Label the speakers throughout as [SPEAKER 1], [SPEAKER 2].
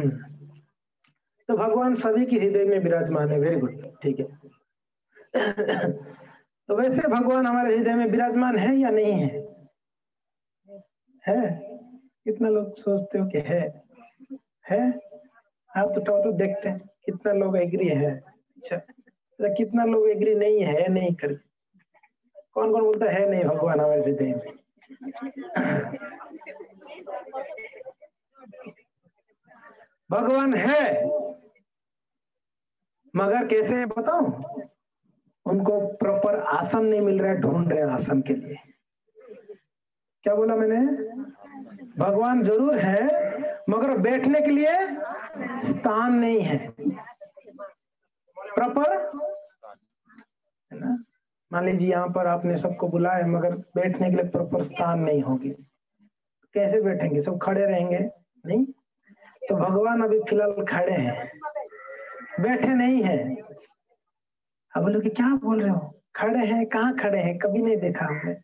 [SPEAKER 1] तो भगवान सभी के हृदय में विराजमान है। वेरी गुड, ठीक है। तो वैसे भगवान हमारे हृदय में विराजमान है या नहीं है? है? कितना लोग सोचते हो कि है? आप तो देखते हैं कितना लोग एग्री है। अच्छा, तो कितना लोग एग्री नहीं है, नहीं कर? कौन कौन बोलता है नहीं भगवान हमारे हृदय में? भगवान है, मगर कैसे बताऊं? उनको प्रॉपर आसन नहीं मिल रहा है, ढूंढ रहे हैं आसन के लिए। क्या बोला मैंने? भगवान जरूर है, मगर बैठने के लिए स्थान नहीं है प्रॉपर, है ना? मान लीजिए यहाँ पर आपने सबको बुलाया, मगर बैठने के लिए प्रॉपर स्थान नहीं होगी, कैसे बैठेंगे? सब खड़े रहेंगे? नहीं। तो भगवान अभी फिलहाल खड़े हैं, बैठे नहीं है। अब बोलोगे क्या बोल रहे हो? खड़े हैं? कहाँ खड़े हैं? कभी नहीं देखा हमने।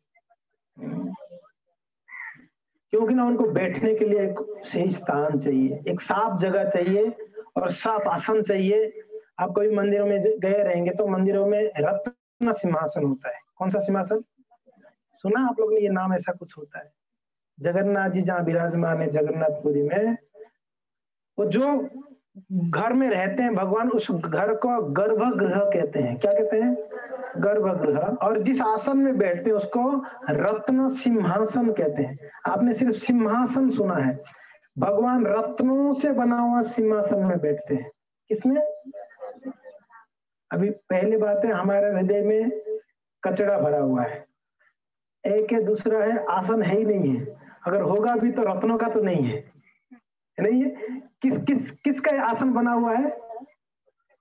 [SPEAKER 1] क्योंकि ना उनको बैठने के लिए एक सही स्थान चाहिए, एक साफ जगह चाहिए और साफ आसन चाहिए। आप कभी मंदिरों में गए रहेंगे तो मंदिरों में रत्न सिंहासन होता है। कौन सा सिंहासन सुना आप लोग ने? ये नाम ऐसा कुछ होता है। जगन्नाथ जी जहाँ विराजमान है जगन्नाथपुरी में, वो जो घर में रहते हैं भगवान, उस घर को गर्भगृह कहते हैं। क्या कहते हैं? गर्भगृह। और जिस आसन में बैठते हैं उसको रत्न सिंहासन कहते हैं। आपने सिर्फ सिंहासन सुना है, भगवान रत्नों से बना हुआ सिंहासन में बैठते हैं। किसमें? अभी पहली बात है, हमारे हृदय में कचरा भरा हुआ है। एक है, दूसरा है आसन है ही नहीं है। अगर होगा भी तो रत्नों का तो नहीं है, नहीं है। किसका आसन बना हुआ है?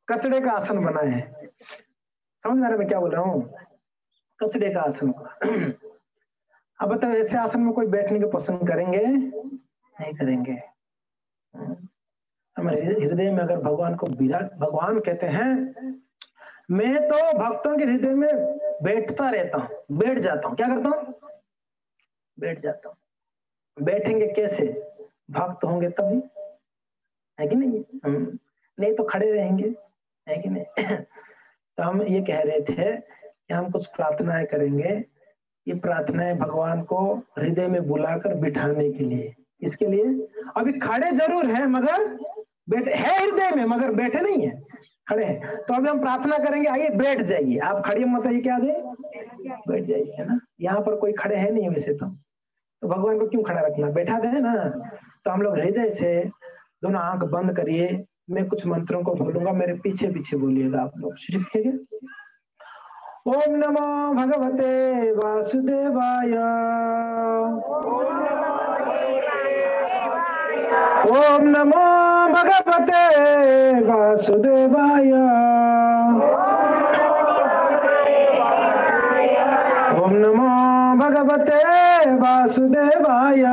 [SPEAKER 1] कचड़े का आसन बना है। समझ में आ रहा है मैं क्या बोल रहा हूँ? कचड़े का आसन। अब बताओ, ऐसे आसन में कोई बैठने को पसंद करेंगे? नहीं करेंगे। हमारे हृदय में अगर भगवान को भगवान कहते हैं, मैं तो भक्तों के हृदय में बैठता रहता हूँ, बैठ जाता हूँ। क्या करता हूँ? बैठ जाता हूँ। बैठेंगे कैसे? भक्त होंगे तभी, है कि नहीं? नहीं तो खड़े रहेंगे, है कि नहीं? तो हम ये कह रहे थे कि हम कुछ प्रार्थनाएं करेंगे। ये प्रार्थनाएं भगवान को हृदय में बुलाकर बिठाने के लिए, इसके लिए अभी खड़े जरूर है मगर बैठे है हृदय में, मगर बैठे नहीं है, खड़े हैं। तो अभी हम प्रार्थना करेंगे, आइए बैठ जाइए। आप खड़े मत आइए, क्या दे? बैठ जाइए, है ना? यहाँ पर कोई खड़े है नहीं वैसे तो भगवान को क्यों खड़ा रखना? बैठा दे ना। तो हम लोग हृदय से दोनों आंख बंद करिए, मैं कुछ मंत्रों को बोलूंगा, मेरे पीछे पीछे बोलिएगा आप लोग। ठीक है? ओम नमो भगवते वासुदेवाय, ओम नमो भगवते वासुदेवाय, ओम नमो भगवते वासुदेवाय,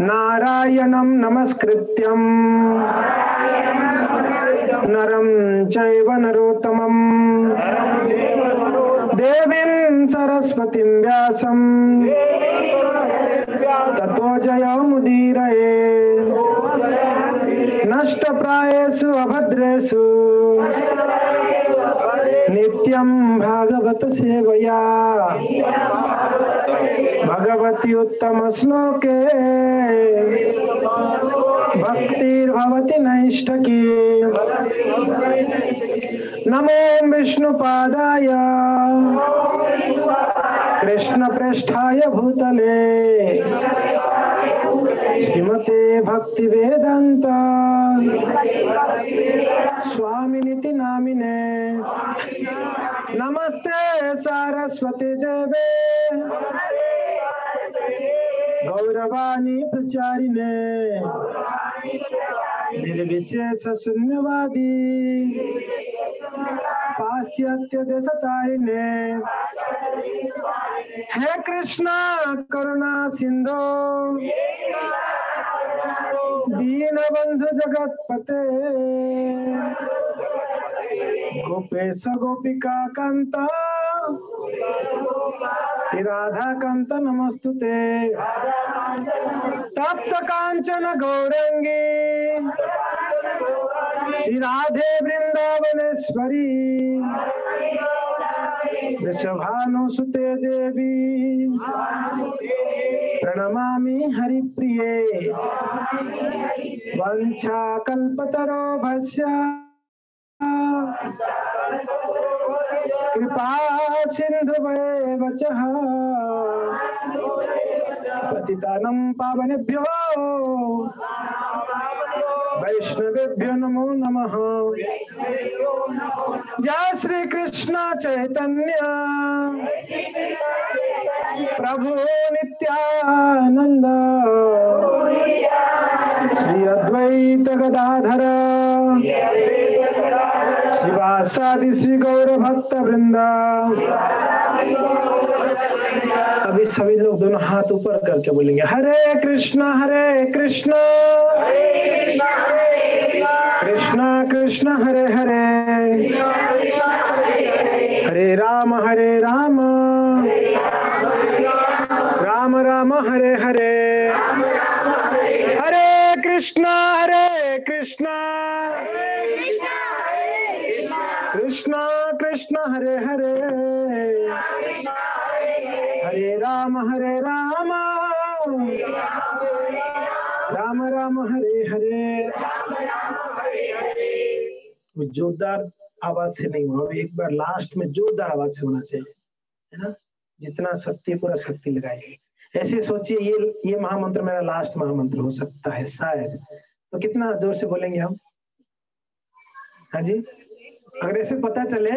[SPEAKER 1] नारायणं नमस्कृत्यं नरं चैव नरोत्तमं, देवीं सरस्वतीं व्यासं ततो जयमुदीरये, नष्टप्रायेषु अभद्रेषु नित्यं भागवत सेवया, भगवती उत्तम श्लोके भक्तिर्भवति नैष्ठकी। नमो विष्णुपादाय कृष्णप्रेष्ठाय भूतले श्रीमते भक्तिवेदांत स्वामिनिति नामिने। नमस्ते सारस्वती देवे गौरवाणी प्रचारिणे, निर्विशेष शून्यवादी पाश्चात्य देशतारिणे। हे कृष्णा करुणा सिंधु दीनबंधु जगतपते, गोपेश गोपिका कांत राधा कांत नमस्तुते। तप्त कांचन गौरंगी श्री राधे वृंदावनेश्वरी वृषभानुसुते देवी प्रणमामि हरिप्रिये वंशाकल्पतरोभस्य कृपा सिन्धुवैव च पतितानं पावनेभ्यो वैष्णवेभ्यो नमो नमः। जय श्री कृष्ण चैतन्य प्रभु नित्यानंद श्री अद्वैत गदाधर श्रीवासादि श्री गौर भक्त वृंदा। अभी सभी लोग दोनों हाथ ऊपर करके बोलेंगे हरे कृष्णा कृष्णा कृष्णा हरे हरे हरे राम राम राम हरे हरे हरे कृष्णा कृष्णा कृष्णा हरे हरे हरे राम राम राम हरे हरे। जोरदार आवाज से नहीं हुआ, एक बार लास्ट में जोरदार आवाज से होना चाहिए, है ना? जितना शक्ति पूरा शक्ति लगाएंगे। ऐसे सोचिए ये महामंत्र मेरा लास्ट महामंत्र हो सकता है शायद, तो कितना जोर से बोलेंगे हम? हाँ जी, अगर ऐसे पता चले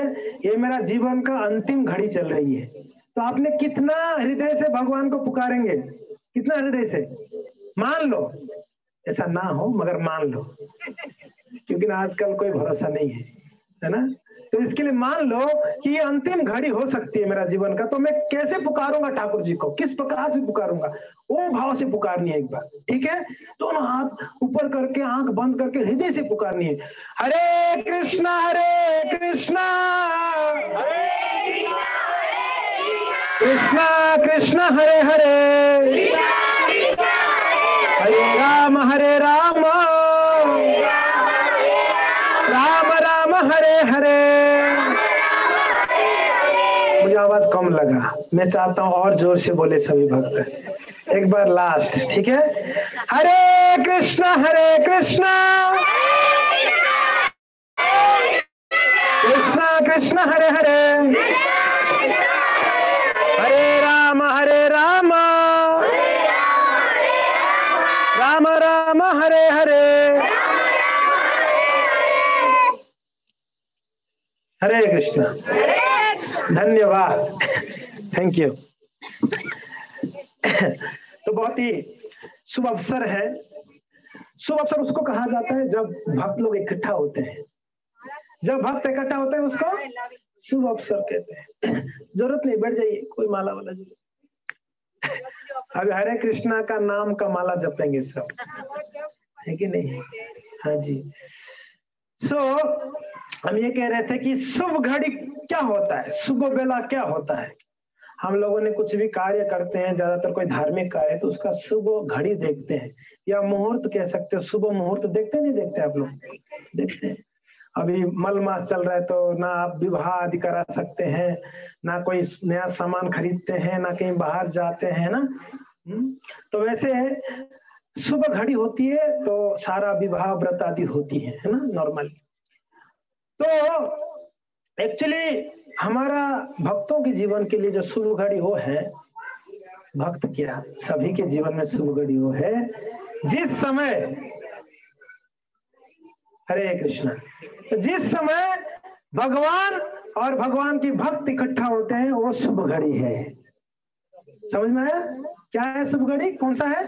[SPEAKER 1] ये मेरा जीवन का अंतिम घड़ी चल रही है तो आपने कितना हृदय से भगवान को पुकारेंगे? कितना हृदय से? मान लो ऐसा ना हो मगर मान लो, क्योंकि आजकल कोई भरोसा नहीं है ना? तो इसके लिए मान लो कि ये अंतिम घड़ी हो सकती है मेरा जीवन का, तो मैं कैसे पुकारूंगा ठाकुर जी को, किस प्रकार से पुकारूंगा, वो भाव से पुकारनी है एक बार, ठीक है? दोनों हाथ ऊपर करके आंख बंद करके हृदय से पुकारनी है। हरे कृष्णा कृष्णा कृष्णा हरे हरे हरे राम राम राम हरे हरे। मुझे आवाज कम लगा, मैं चाहता हूँ और जोर से बोले सभी भक्त। एक बार लास्ट, ठीक है? हरे कृष्णा कृष्णा कृष्णा हरे हरे हरे राम राम राम हरे हरे हरे कृष्णा। धन्यवाद, थैंक यू। तो बहुत ही शुभ अवसर है। शुभ अवसर उसको कहा जाता है जब भक्त लोग इकट्ठा होते हैं। जब भक्त इकट्ठा होते हैं उसको शुभ अवसर कहते हैं। जरूरत नहीं, बैठ जाइए, कोई माला वाला जी। अभी हरे कृष्णा का नाम का माला जपेंगे सब, है कि नहीं? हाँ जी। हम ये कह रहे थे कि शुभ घड़ी क्या होता है, शुभ बेला क्या होता है। हम लोगों ने कुछ भी कार्य करते हैं, ज्यादातर कोई धार्मिक कार्य, तो उसका शुभ घड़ी देखते हैं या मुहूर्त कह सकते हैं। शुभ मुहूर्त देखते नहीं देखते आप लोग? देखते हैं। अभी मल मास चल रहा है तो ना आप विवाह आदि करा सकते हैं, ना कोई नया सामान खरीदते हैं, ना कहीं बाहर जाते हैं ना। तो वैसे शुभ घड़ी होती है तो सारा विवाह व्रत आदि होती है ना, नॉर्मली। तो एक्चुअली हमारा भक्तों के जीवन के लिए जो शुभ घड़ी वो है, भक्त क्या सभी के जीवन में शुभ घड़ी वो है जिस समय, हरे कृष्णा, तो जिस समय भगवान और भगवान की भक्त इकट्ठा होते हैं वो शुभ घड़ी है। समझ में आया? क्या है शुभ घड़ी? कौन सा है?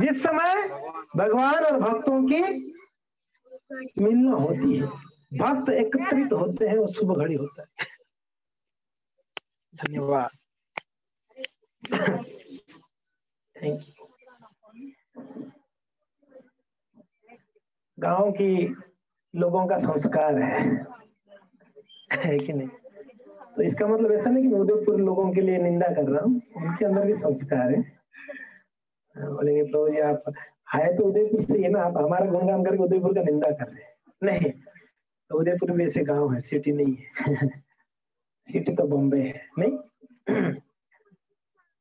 [SPEAKER 1] जिस समय भगवान और भक्तों की मिलना होती है, भक्त एकत्रित होते हैं, वो शुभ घड़ी होता है। धन्यवाद, थैंक यू। गांव की लोगों का संस्कार है कि नहीं? तो इसका मतलब ऐसा नहीं कि मैं उदयपुर लोगों के लिए निंदा कर रहा हूँ, उनके अंदर भी संस्कार है। बोलेंगे प्रभु जी आप आए तो उदयपुर से है ना, आप हमारा गुणगान करके उदयपुर का निंदा कर रहे हैं। नहीं, तो उदयपुर में ऐसे गांव है, सिटी नहीं है। सिटी तो बॉम्बे है, नहीं।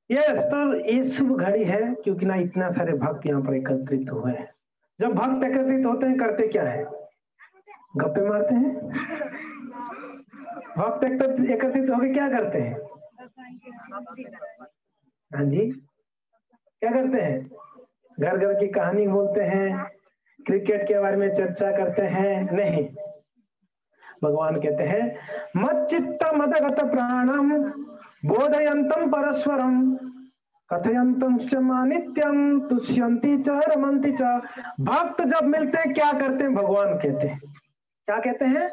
[SPEAKER 1] यस, तो ये शुभ घड़ी है क्योंकि ना इतना सारे भक्त यहाँ पर एकत्रित हुए हैं। जब भक्त एकत्रित होते हैं करते क्या है? गप्पे मारते हैं। भक्त एकत्रित होकर क्या करते हैं? हाँ जी, क्या करते हैं? घर घर की कहानी बोलते हैं, क्रिकेट के बारे में चर्चा करते हैं। नहीं, भगवान कहते हैं मच्चित्त मदगत प्राणम बोधयंतम परस्परम कथयंतम च मानित्यम तुष्यंति च रमन्ति च। भक्त जब मिलते हैं क्या करते हैं? भगवान कहते हैं, क्या कहते हैं?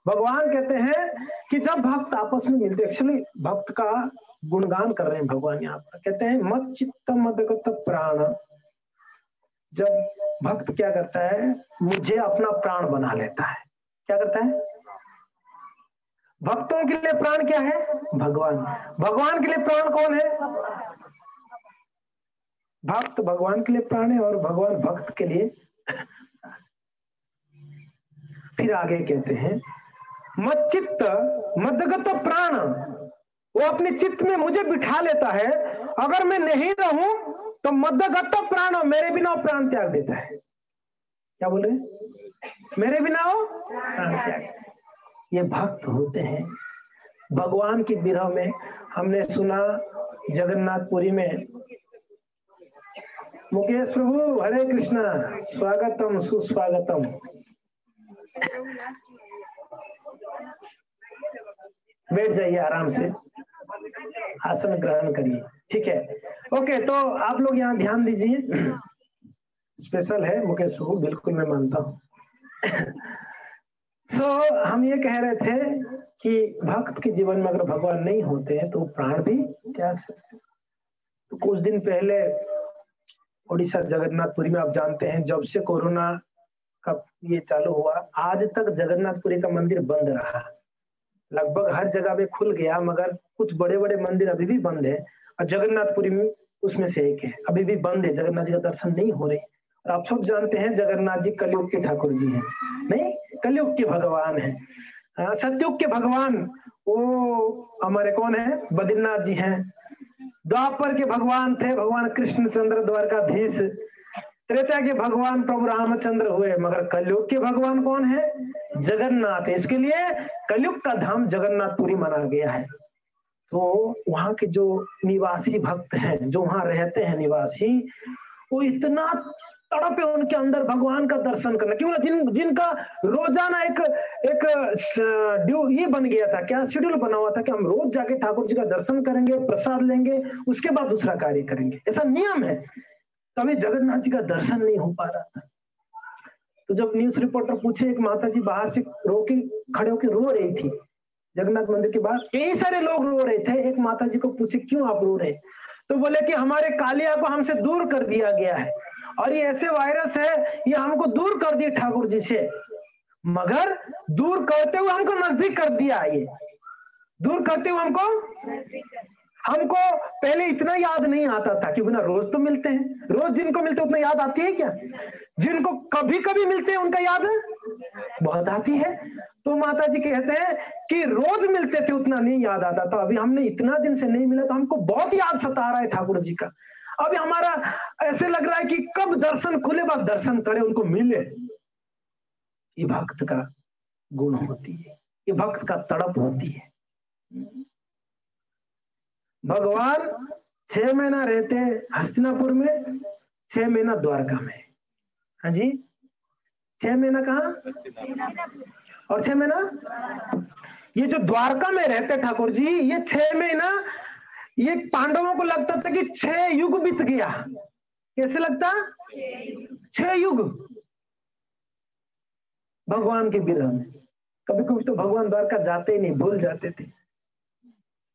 [SPEAKER 1] भगवान कहते हैं कि जब भक्त आपस में मिलते, एक्चुअली भक्त का गुणगान कर रहे हैं भगवान यहाँ पर। कहते हैं मच्चित्त मदगत प्राण। जब भक्त क्या करता है? मुझे अपना प्राण बना लेता है। क्या करता है? भक्तों के लिए प्राण क्या है? भगवान। भगवान के लिए प्राण कौन है? भक्त भगवान के लिए प्राण है और भगवान भक्त के लिए। फिर आगे कहते हैं मच्चित्त मदगत प्राण। वो अपने चित्त में मुझे बिठा लेता है। अगर मैं नहीं रहूं तो मदगत प्राण, मेरे बिना वो प्राण त्याग देता है। क्या बोल रहे? मेरे बिना वो प्राण त्याग। ये भक्त होते हैं भगवान की विरह में। हमने सुना जगन्नाथपुरी में, मुकेश प्रभु हरे कृष्णा, स्वागतम सुस्वागतम। बैठ जाइए, आराम से आसन ग्रहण करिए, ठीक है? ओके, तो आप लोग यहाँ ध्यान दीजिए, स्पेशल है मुकेश प्रभु, बिल्कुल मैं मानता हूँ। हम ये कह रहे थे कि भक्त के जीवन में अगर भगवान नहीं होते हैं तो प्राण भी त्याग सकते। तो कुछ दिन पहले उड़ीसा जगन्नाथपुरी में, आप जानते हैं जब से कोरोना का ये चालू हुआ आज तक जगन्नाथपुरी का मंदिर बंद रहा। लगभग हर जगह पे खुल गया मगर कुछ बड़े बड़े मंदिर अभी भी बंद है और जगन्नाथपुरी में उसमें से एक है, अभी भी बंद है। जगन्नाथ जी का दर्शन नहीं हो रहे। और आप सब जानते हैं जगन्नाथ जी कलयुग के ठाकुर जी हैं, नहीं, कलयुग के भगवान है। सतयुग के भगवान वो हमारे कौन है? बद्रीनाथ जी हैं। द्वापर के भगवान थे भगवान कृष्णचंद्र द्वारकाधीश। त्रेता के भगवान प्रभु रामचंद्र हुए, मगर कलयुग के भगवान कौन है? जगन्नाथ। इसके लिए कलयुग का धाम जगन्नाथपुरी माना गया है। तो वहां के जो निवासी भक्त हैं, जो वहां रहते हैं निवासी, वो इतना तड़प है उनके अंदर भगवान का दर्शन करना। क्यों? जिनका रोजाना एक ये बन गया था, क्या शेड्यूल बना हुआ था कि हम रोज जाके ठाकुर जी का दर्शन करेंगे, प्रसाद लेंगे, उसके बाद दूसरा कार्य करेंगे, ऐसा नियम है। कभी जगन्नाथ जी का दर्शन नहीं हो पा रहा था। तो जब न्यूज रिपोर्टर पूछे, एक माता जी बाहर से खड़े होकर रो रही थी जगन्नाथ मंदिर के बाहर, कई सारे लोग रो रहे थे। एक माता जी को पूछे क्यों आप रो रहे? तो बोले कि हमारे कालिया को हमसे दूर कर दिया गया है और ये ऐसे वायरस है, ये हमको दूर कर दिए ठाकुर जी से, मगर दूर करते हुए हमको नजदीक कर दिया। ये दूर करते हुए हमको पहले इतना याद नहीं आता था, क्योंकि ना रोज तो मिलते हैं, रोज जिनको मिलते उतना याद आती है क्या? जिनको कभी कभी मिलते हैं उनका याद बहुत आती है। तो माता जी कहते हैं कि रोज मिलते थे उतना नहीं याद आता था, अभी हमने इतना दिन से नहीं मिला तो हमको बहुत याद सता रहा है ठाकुर जी का। अभी हमारा ऐसे लग रहा है कि कब दर्शन खुले, बाद दर्शन करे, उनको मिले। ये भक्त का गुण होती है, ये भक्त का तड़प होती है। भगवान 6 महीना रहते हस्तिनापुर में, 6 महीना द्वारका में। हाँ जी, 6 महीना कहाँ और 6 महीना ये जो द्वारका में रहते ठाकुर जी, ये 6 महीना ये पांडवों को लगता था कि 6 युग बीत गया। कैसे लगता? 6 युग भगवान के विरह में। कभी कभी तो भगवान द्वारका जाते ही नहीं, भूल जाते थे।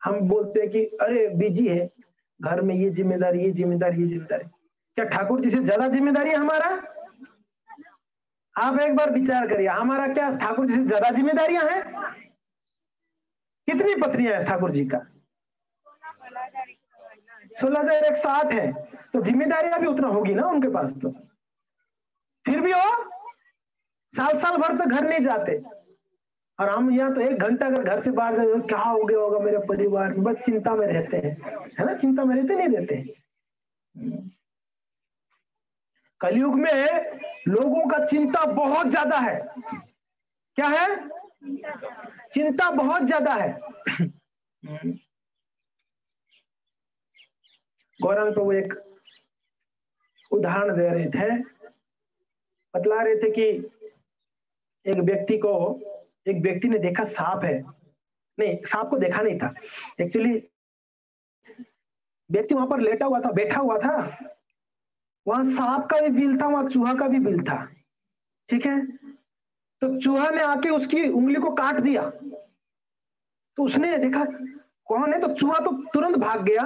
[SPEAKER 1] हम बोलते हैं कि अरे बिजी है, घर में ये जिम्मेदारी, ये जिम्मेदारी, ये जिम्मेदारी। क्या ठाकुर जी से ज्यादा जिम्मेदारी है हमारा? आप एक बार विचार करिए, हमारा क्या ठाकुर जी से ज्यादा जिम्मेदारियां हैं? कितनी पत्नियां हैं ठाकुर जी का? 16,108 है। तो जिम्मेदारियां भी उतना होगी ना उनके पास। तो फिर भी वो साल साल भर तक घर नहीं जाते, और हम यहाँ तो 1 घंटा अगर घर से बाहर जाए क्या हो गया होगा मेरे परिवार में, बस चिंता में रहते हैं, है ना, चिंता में रहते नहीं रहते। कलयुग में लोगों का चिंता बहुत ज्यादा है। क्या है? चिंता बहुत ज्यादा है। गौरंग प्रभु एक उदाहरण दे रहे थे, बतला रहे थे कि एक व्यक्ति ने देखा सांप है, नहीं सांप को देखा नहीं था, एक्चुअली व्यक्ति वहां पर लेटा हुआ था, बैठा हुआ था, वहां सांप का भी बिल था, वहां चूहा का भी बिल था, ठीक है। तो चूहा ने आके उसकी उंगली को काट दिया, तो उसने देखा कौन है, तो चूहा तो तुरंत भाग गया,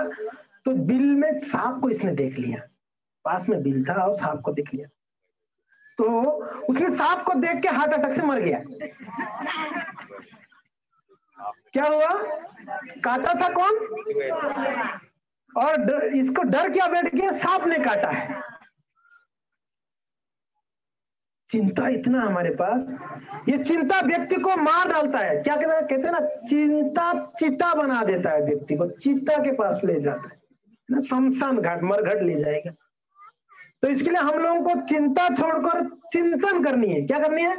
[SPEAKER 1] तो बिल में सांप को इसने देख लिया, पास में बिल था और सांप को देख लिया, तो उसने सांप को देख के हार्ट अटैक से मर गया। क्या हुआ? काटा था कौन? और इसको डर क्या बैठ गया? सांप ने काटा है। चिंता इतना हमारे पास, ये चिंता व्यक्ति को मार डालता है। क्या कहते हैं ना, चिंता चिता बना देता है, व्यक्ति को चीता के पास ले जाता है ना, शमशान घाट मरघट ले जाएगा। तो इसके लिए हम लोगों को चिंता छोड़कर चिंतन करनी है। क्या करनी है?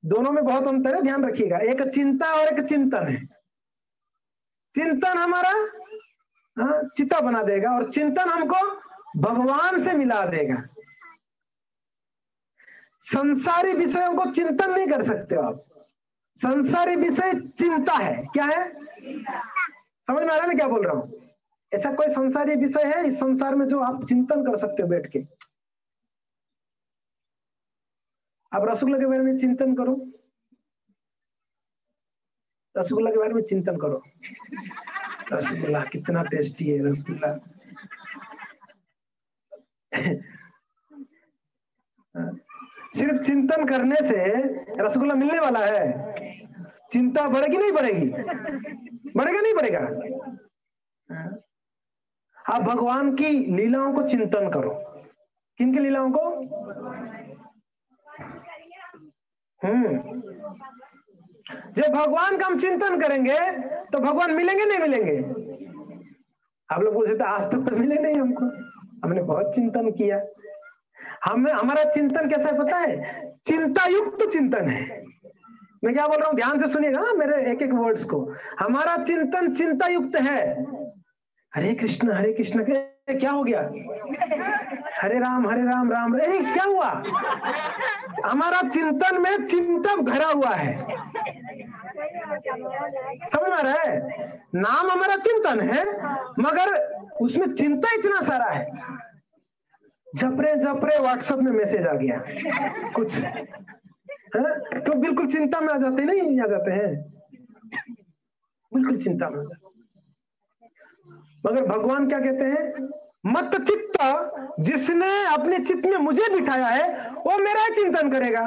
[SPEAKER 1] दोनों में बहुत अंतर है, ध्यान रखिएगा। एक चिंता और एक चिंतन है। चिंतन हमारा चिता बना देगा, और चिंतन हमको भगवान से मिला देगा। संसारी विषयों को चिंतन नहीं कर सकते आप, संसारी विषय चिंता है। क्या है? समझ में आ रहा है मैं क्या बोल रहा हूं? ऐसा कोई संसारी विषय है इस संसार में जो आप चिंतन कर सकते हो बैठ के? आप रसगुल्ला के बारे में चिंतन करो, रसगुल्ला के बारे में चिंतन करो, रसगुल्ला कितना टेस्टी है रसगुल्ला। सिर्फ चिंतन करने से रसगुल्ला मिलने वाला है? चिंता बढ़ेगी नहीं बढ़ेगी? बढ़ेगा नहीं बढ़ेगा? आप भगवान की लीलाओं को चिंतन करो। किन की लीलाओं को? जब भगवान का हम चिंतन करेंगे तो भगवान मिलेंगे नहीं मिलेंगे? आप लोग पूछते आज तक तो मिले नहीं हमको, हमने बहुत चिंतन किया। हमारा चिंतन कैसा है पता है? चिंता युक्त चिंतन है। मैं क्या बोल रहा हूँ ध्यान से सुनिएगा मेरे एक एक वर्ड्स को। हमारा चिंतन चिंता युक्त है। हरे कृष्ण के क्या हो गया? हरे राम राम राम। क्या हुआ? हमारा चिंतन में चिंतन भरा हुआ है। समझ में आ रहा है? नाम हमारा चिंतन है, मगर उसमें चिंता इतना सारा है। झपरे व्हाट्सएप में मैसेज आ गया कुछ है? तो बिल्कुल चिंता में आ जाते नहीं आ जाते हैं, बिल्कुल चिंता में। मगर भगवान क्या कहते हैं? मत चित्त, जिसने अपने चित्त में मुझे बिठाया है वो मेरा चिंतन करेगा।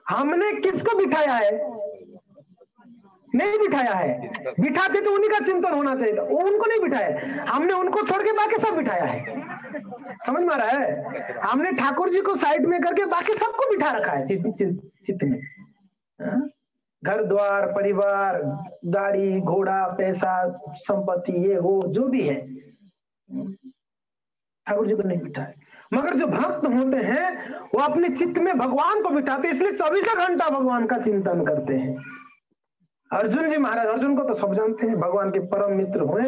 [SPEAKER 1] हमने किसको बिठाया है? नहीं बिठाया है। बिठाते तो उन्हीं का चिंतन होना चाहिए था, वो उनको नहीं बिठाया, हमने उनको छोड़ के बाकी सब बिठाया है। समझ में आ रहा है? हमने ठाकुर जी को साइड में करके बाकी सबको बिठा रखा है चित्त में। घर द्वार परिवार गाड़ी घोड़ा पैसा संपत्ति ये वो जो भी है ठाकुर जी को नहीं बिठाए। मगर जो भक्त होते हैं वो अपने चित्त में भगवान को बिठाते, इसलिए 24 घंटा भगवान का चिंतन करते हैं। अर्जुन जी महाराज, अर्जुन को तो सब जानते हैं, भगवान के परम मित्र हुए,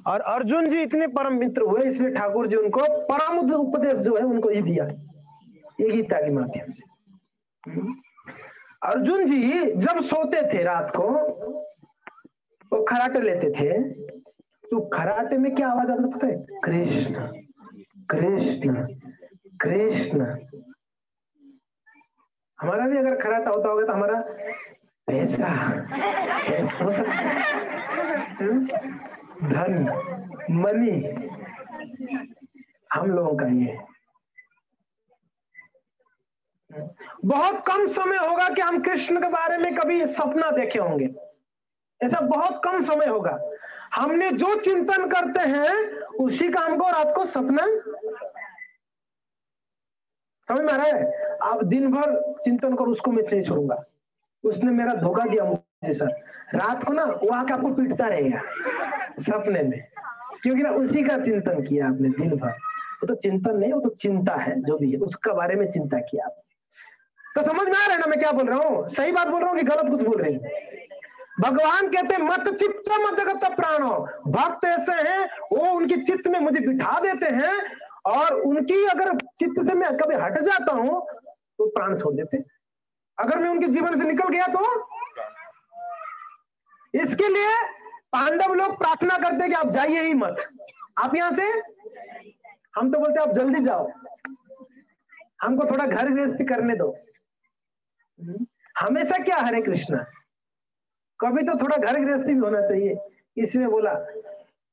[SPEAKER 1] और अर्जुन जी इतने परम मित्र हुए इसलिए ठाकुर जी उनको परम उपदेश जो है उनको ही दिया, ये गीता के माध्यम से। अर्जुन जी जब सोते थे रात को वो खराटे लेते थे, तो खराटे में क्या आवाज आता पता है? कृष्ण कृष्ण कृष्ण। हमारा भी अगर खराटा होता होगा तो हमारा पैसा धन मनी हम लोगों का ये बहुत कम समय होगा कि हम कृष्ण के बारे में कभी सपना देखे होंगे। ऐसा बहुत कम समय होगा। हमने जो चिंतन करते हैं उसी का हमको रात को सपना, समझ में आ रहा है? आप दिन भर चिंतन करो, उसको मैं नहीं छोड़ूंगा, उसने मेरा धोखा दिया मुझे सर, रात को ना वो आके आपको पीटता रहेगा सपने में, क्योंकि ना उसी का चिंतन किया आपने दिन भर। वो तो चिंतन नहीं, वो तो चिंता है, जो भी है उसका बारे में चिंता किया आपने। तो समझ में आ रहा है ना मैं क्या बोल रहा हूँ? सही बात बोल रहा हूँ कि गलत कुछ बोल रही हूँ? भगवान कहते हैं मत चित्त मत जगत प्राणो, भक्त ऐसे हैं वो उनकी चित्त में मुझे बिठा देते हैं, और उनकी अगर चित्त से मैं कभी हट जाता हूं तो प्राण छोड़ देते, अगर मैं उनके जीवन से निकल गया तो। इसके लिए पांडव लोग प्रार्थना करते कि आप जाइए ही मत, आप यहां से, हम तो बोलते आप जल्दी जाओ, हमको थोड़ा घर गृहस्थी करने दो। हमेशा क्या हरे कृष्णा, कभी तो थोड़ा घर गृहस्थी भी होना चाहिए। इसमें बोला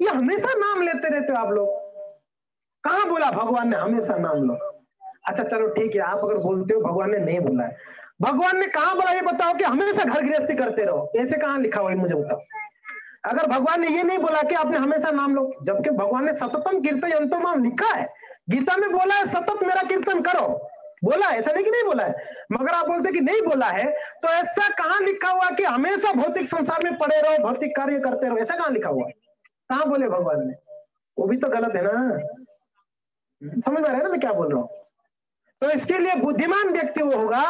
[SPEAKER 1] ये हमेशा नाम लेते रहते हो आप लोग, कहां बोला भगवान ने हमेशा नाम लो? अच्छा चलो ठीक है, आप अगर बोलते हो भगवान ने नहीं बोला है, भगवान ने कहां बोला ये बताओ कि हमेशा घर गृहस्थी करते रहो, ऐसे कहां लिखा हुआ है मुझे बताओ। अगर भगवान ने ये नहीं बोला कि आपने हमेशा नाम लो, जबकि भगवान ने सततम कीर्तयन्तम लिखा है, गीता में बोला है सतत मेरा कीर्तन करो, बोला है, ऐसा नहीं कि नहीं बोला है, मगर आप बोलते कि नहीं बोला है, तो ऐसा कहां लिखा हुआ कि हमेशा भौतिक संसार में पड़े रहो, भौतिक कार्य करते रहो, ऐसा कहां लिखा हुआ? कहां बोले भगवान ने? वो भी तो गलत है ना, समझ में आ रहा है ना मैं क्या बोल रहा हूं? तो इसके लिए बुद्धिमान व्यक्ति वो होगा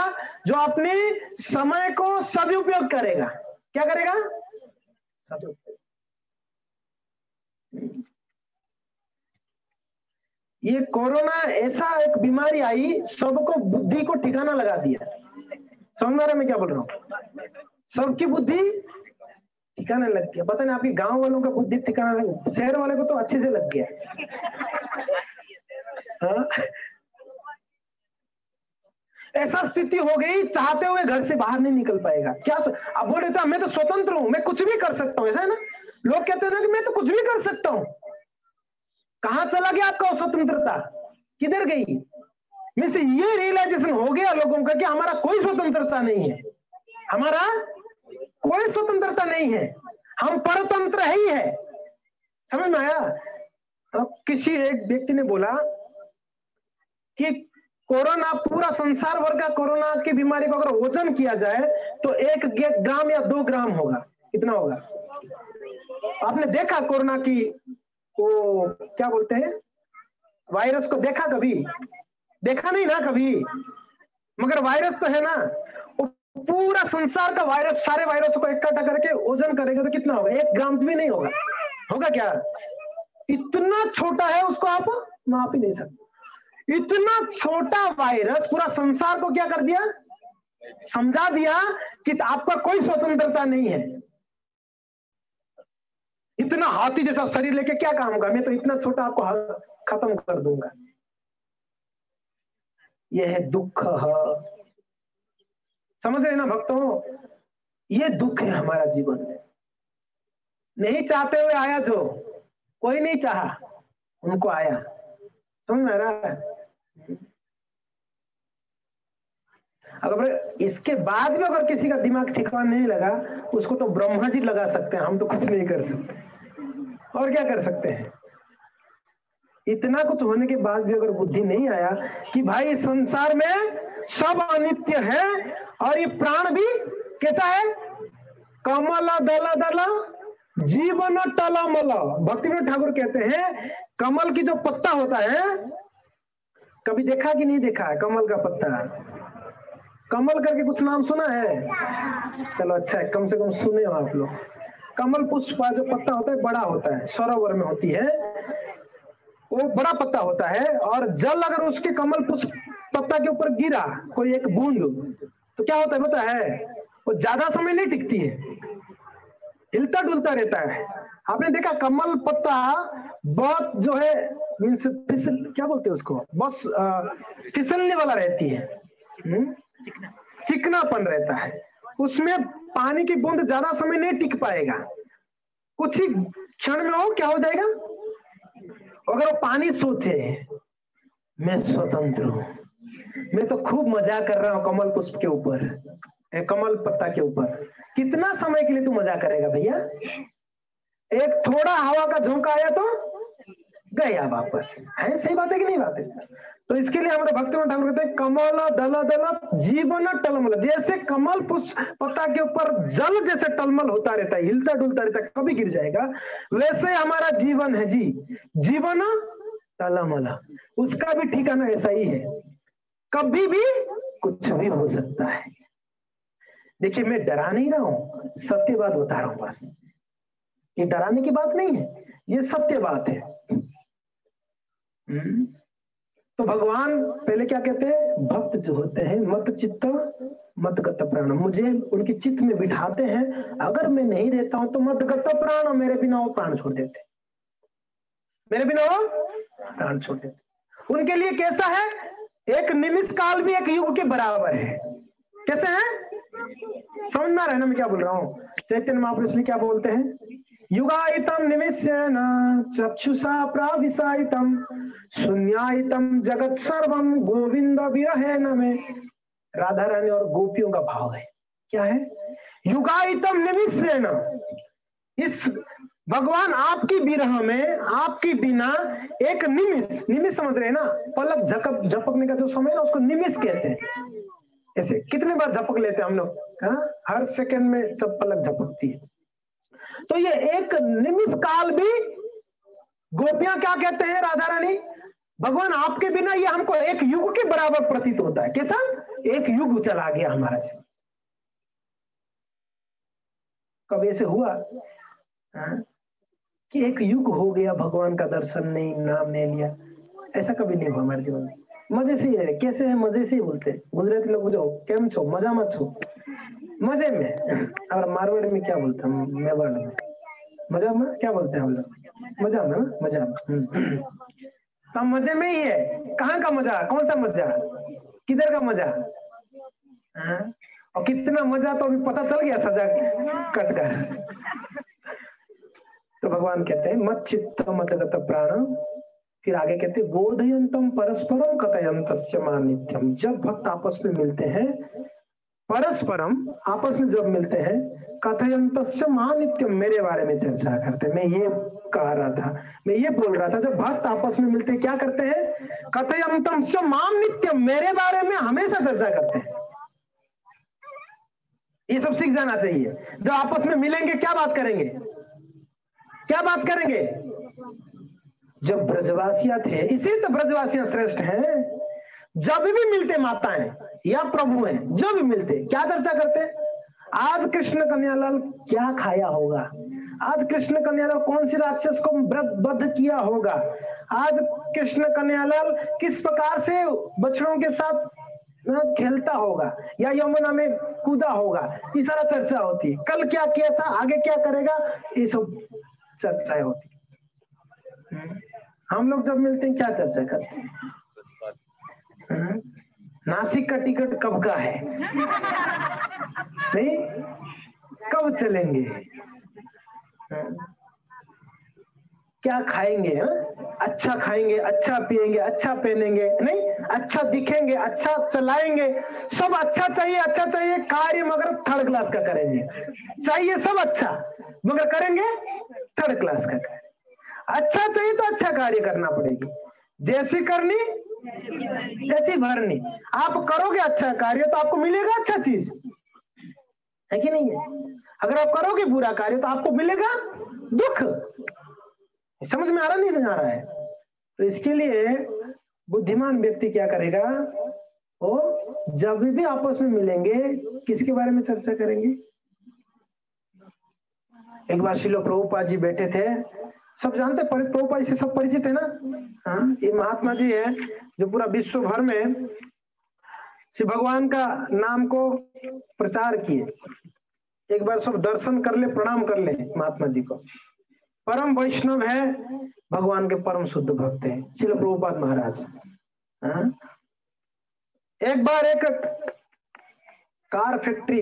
[SPEAKER 1] जो अपने समय को सदुपयोग करेगा। क्या करेगा? सदुपयोग। ये कोरोना ऐसा एक बीमारी आई, सबको बुद्धि को ठिकाना लगा दिया। समझ में आ रहा है मैं क्या बोल रहा हूँ? सबकी बुद्धि ठिकाना लग गया। पता नहीं आपके गांव वालों का बुद्धि ठिकाना लग, शहर वाले को तो अच्छे से लग गया। हाँ? ऐसा स्थिति हो गई, चाहते हुए घर से बाहर नहीं निकल पाएगा। क्या अब बोल रहे थे मैं तो स्वतंत्र हूं, मैं कुछ भी कर सकता हूं, ऐसा है ना? लोग कहते हैं ना कि मैं तो कुछ भी कर सकता हूं। कहां चला गया आपका स्वतंत्रता? किधर गई? में से ये रियलाइजेशन हो गया लोगों का कि हमारा कोई स्वतंत्रता नहीं है, हमारा कोई स्वतंत्रता नहीं है, हम परतंत्र ही है। समझ में आया? तो किसी एक व्यक्ति ने बोला कि कोरोना, पूरा संसार भर का कोरोना की बीमारी को अगर वजन किया जाए तो 1 ग्राम या 2 ग्राम होगा। कितना होगा? आपने देखा कोरोना की वो क्या बोलते हैं वायरस को? देखा कभी? देखा नहीं ना कभी, मगर वायरस तो है ना, वो पूरा संसार का वायरस, सारे वायरस को इकट्ठा करके वजन करेगा तो कितना होगा? 1 ग्राम भी नहीं होगा। होगा क्या? इतना छोटा है, उसको आप माप ही नहीं सकते। इतना छोटा वायरस पूरा संसार को क्या कर दिया? समझा दिया कि आपका कोई स्वतंत्रता नहीं है। इतना हाथी जैसा शरीर लेके क्या काम का, मैं तो इतना छोटा आपको खत्म कर दूंगा। यह है दुख। समझ रहे ना भक्तों? ये दुख है हमारा जीवन में। नहीं चाहते हुए आया, जो कोई नहीं चाहा उनको आया। समझ में आ रहा है? अगर इसके बाद भी अगर किसी का दिमाग ठिकाना नहीं लगा, उसको तो ब्रह्मा जी लगा सकते हैं, हम तो कुछ नहीं कर सकते। और क्या कर सकते हैं? इतना कुछ होने के बाद भी अगर बुद्धि नहीं आया कि भाई संसार में सब अनित्य है, और ये प्राण भी कैसा है? कमला दला दला जीवन टलमल। भक्तिविनोद ठाकुर कहते हैं कमल की जो पत्ता होता है, कभी देखा कि नहीं देखा है कमल का पत्ता? कमल करके कुछ नाम सुना है? चलो अच्छा है, कम से कम सुने हो आप लोग। कमल पुष्प का जो पत्ता होता है बड़ा होता है, सरोवर में होती है, वो बड़ा पत्ता होता है, और जल अगर उसके कमल पुष्प पत्ता के ऊपर गिरा कोई एक बूंद, तो क्या होता है पता है? वो ज्यादा समय नहीं टिकती है, हिलता डुलता रहता है। आपने देखा कमल पत्ता बहुत जो है मीन्स क्या बोलते हैं उसको, बस फिसलने वाला रहती है, चिकनापन रहता है, उसमें पानी की बूंद ज्यादा समय नहीं टिक पाएगा, कुछ ही क्षण में हो क्या हो जाएगा। अगर वो पानी सोचे मैं स्वतंत्र हूं, मैं तो खूब मजा कर रहा हूं कमल पुष्प के ऊपर, कमल पत्ता के ऊपर, कितना समय के लिए तू मजा करेगा भैया? एक थोड़ा हवा का झोंका आया तो गया वापस। है सही बात है कि नहीं बात है? तो इसके लिए हमारे भक्तिमान ठाकुर कहते हैं कमल दल दल जीवन टलमल, जैसे कमल पुष्प पत्ता के ऊपर जल जैसे टलमल होता रहता है, हिलता डुलता रहता है, कभी गिर जाएगा, वैसे हमारा जीवन है जी, जीवन टलमल, उसका भी ठिकाना ऐसा ही है, कभी भी कुछ भी हो सकता है। देखिए मैं डरा नहीं रहा हूं, सत्य बात बता रहा हूं बस, ये डराने की बात नहीं है, ये सत्य बात है। तो भगवान पहले क्या कहते हैं, भक्त जो होते हैं मत चित्त मत गत प्राण, मुझे उनके चित्त में बिठाते हैं, अगर मैं नहीं रहता हूं तो मत गत प्राण, मेरे बिना वो प्राण छोड़ देते, मेरे बिना वो प्राण छोड़ देते। उनके लिए कैसा है, एक निमिष काल भी एक युग के बराबर है। कैसे है समझना रहना मैं क्या बोल रहा हूं। चैतन्य महापुरुष में क्या बोलते हैं, युगायितम निमिषेण चक्षुषा प्राविशायितम शून्यायितम जगत सर्वम गोविंद विरहेण में। राधा रानी और गोपियों का भाव है, क्या है, युगायितम निमिषेण, इस भगवान आपकी विरह में आपकी बिना एक निमिष, निमिष समझ रहे हैं ना, पलक झपक झपकने का जो समय है उसको निमिष कहते हैं। ऐसे कितने बार झपक लेते हैं हम लोग, हर सेकंड में सब पलक झपकती है। तो ये एक निमिष काल भी गोपियां क्या कहते हैं, राधा रानी, भगवान आपके बिना ये हमको एक युग के बराबर प्रतीत होता है। कैसा, एक युग चला गया हमारा। कब ऐसे हुआ कि एक युग हो गया भगवान का दर्शन नहीं, नाम नहीं लिया, ऐसा कभी नहीं हुआ हमारे जीवन में। मजे से ही है, कैसे है, मजे से ही बोलते हैं गुजराती लोग, बुझो केम छो, मजा मत छो, मजे में। और मारवाड़ी में क्या बोलते हैं, मेवाड़ में मजा में क्या बोलते हैं हम लोग, मजा में, मजा में। तो मजे में ही है, कहाँ का मजा, कौन सा मजा, किधर का मजा, और कितना मजा तो अभी पता चल गया सजा कट कर। तो भगवान कहते हैं मत चित्त मत गत प्राण, फिर आगे कहते हैं बोधयंतम परस्परम कथयंतस्य मानित्यम, जब भक्त आपस में मिलते हैं, परस्परम आपस में जब मिलते हैं, कथयंतस्य मानित्यम, मेरे बारे में चर्चा करते। मैं ये कह रहा था, मैं ये बोल रहा था, जब भक्त आपस में मिलते हैं क्या करते हैं, कथयंतस्य मानित्यम, मेरे बारे में हमेशा चर्चा करते हैं। ये सब सीख जाना चाहिए। जब आपस में मिलेंगे क्या बात करेंगे, क्या बात करेंगे, जब ब्रजवासियां थे, इसी तो ब्रजवासियां श्रेष्ठ हैं, जब भी मिलते माताएं या प्रभु हैं, जब भी मिलते क्या चर्चा करते, आज कृष्ण कन्हैयालाल क्या खाया होगा, आज कृष्ण कन्हैयालाल कौन सी राक्षस को वध किया होगा, आज कृष्ण कन्हैयालाल किस प्रकार से बछड़ों के साथ खेलता होगा या यमुना में कूदा होगा, ये सारा चर्चा होती है। कल क्या किया था, आगे क्या करेगा, ये सब चर्चाएं होती। हम लोग जब मिलते हैं क्या चर्चा करते हैं, नासिक का टिकट कब का है, नहीं कब चलेंगे, क्या खाएंगे, अच्छा खाएंगे, अच्छा पिएंगे, अच्छा पहनेंगे, नहीं अच्छा दिखेंगे, अच्छा चलाएंगे, सब अच्छा चाहिए, अच्छा चाहिए, कार्य मगर थर्ड क्लास का करेंगे, चाहिए सब अच्छा मगर करेंगे थर्ड क्लास का। अच्छा चाहिए तो अच्छा कार्य करना पड़ेगी, जैसी करनी तैसी भरनी। आप करोगे अच्छा कार्य तो आपको मिलेगा अच्छा चीज, है कि नहीं है, अगर आप करोगे बुरा कार्य तो आपको मिलेगा दुख। समझ में आ रहा नहीं समझ आ रहा है। तो इसके लिए बुद्धिमान व्यक्ति क्या करेगा, वो जब भी आपस में मिलेंगे किसके बारे में चर्चा करेंगे। एक बार श्रील प्रभुपाद जी बैठे थे, सब जानते प्रभुपाद से सब परिचित है ना, हाँ ये महात्मा जी है जो पूरा विश्व भर में श्री भगवान का नाम को प्रचार किए। एक बार सब दर्शन कर ले, प्रणाम कर ले महात्मा जी को, परम वैष्णव है, भगवान के परम शुद्ध भक्त है श्रील प्रभुपाद महाराज। एक बार एक कार फैक्ट्री,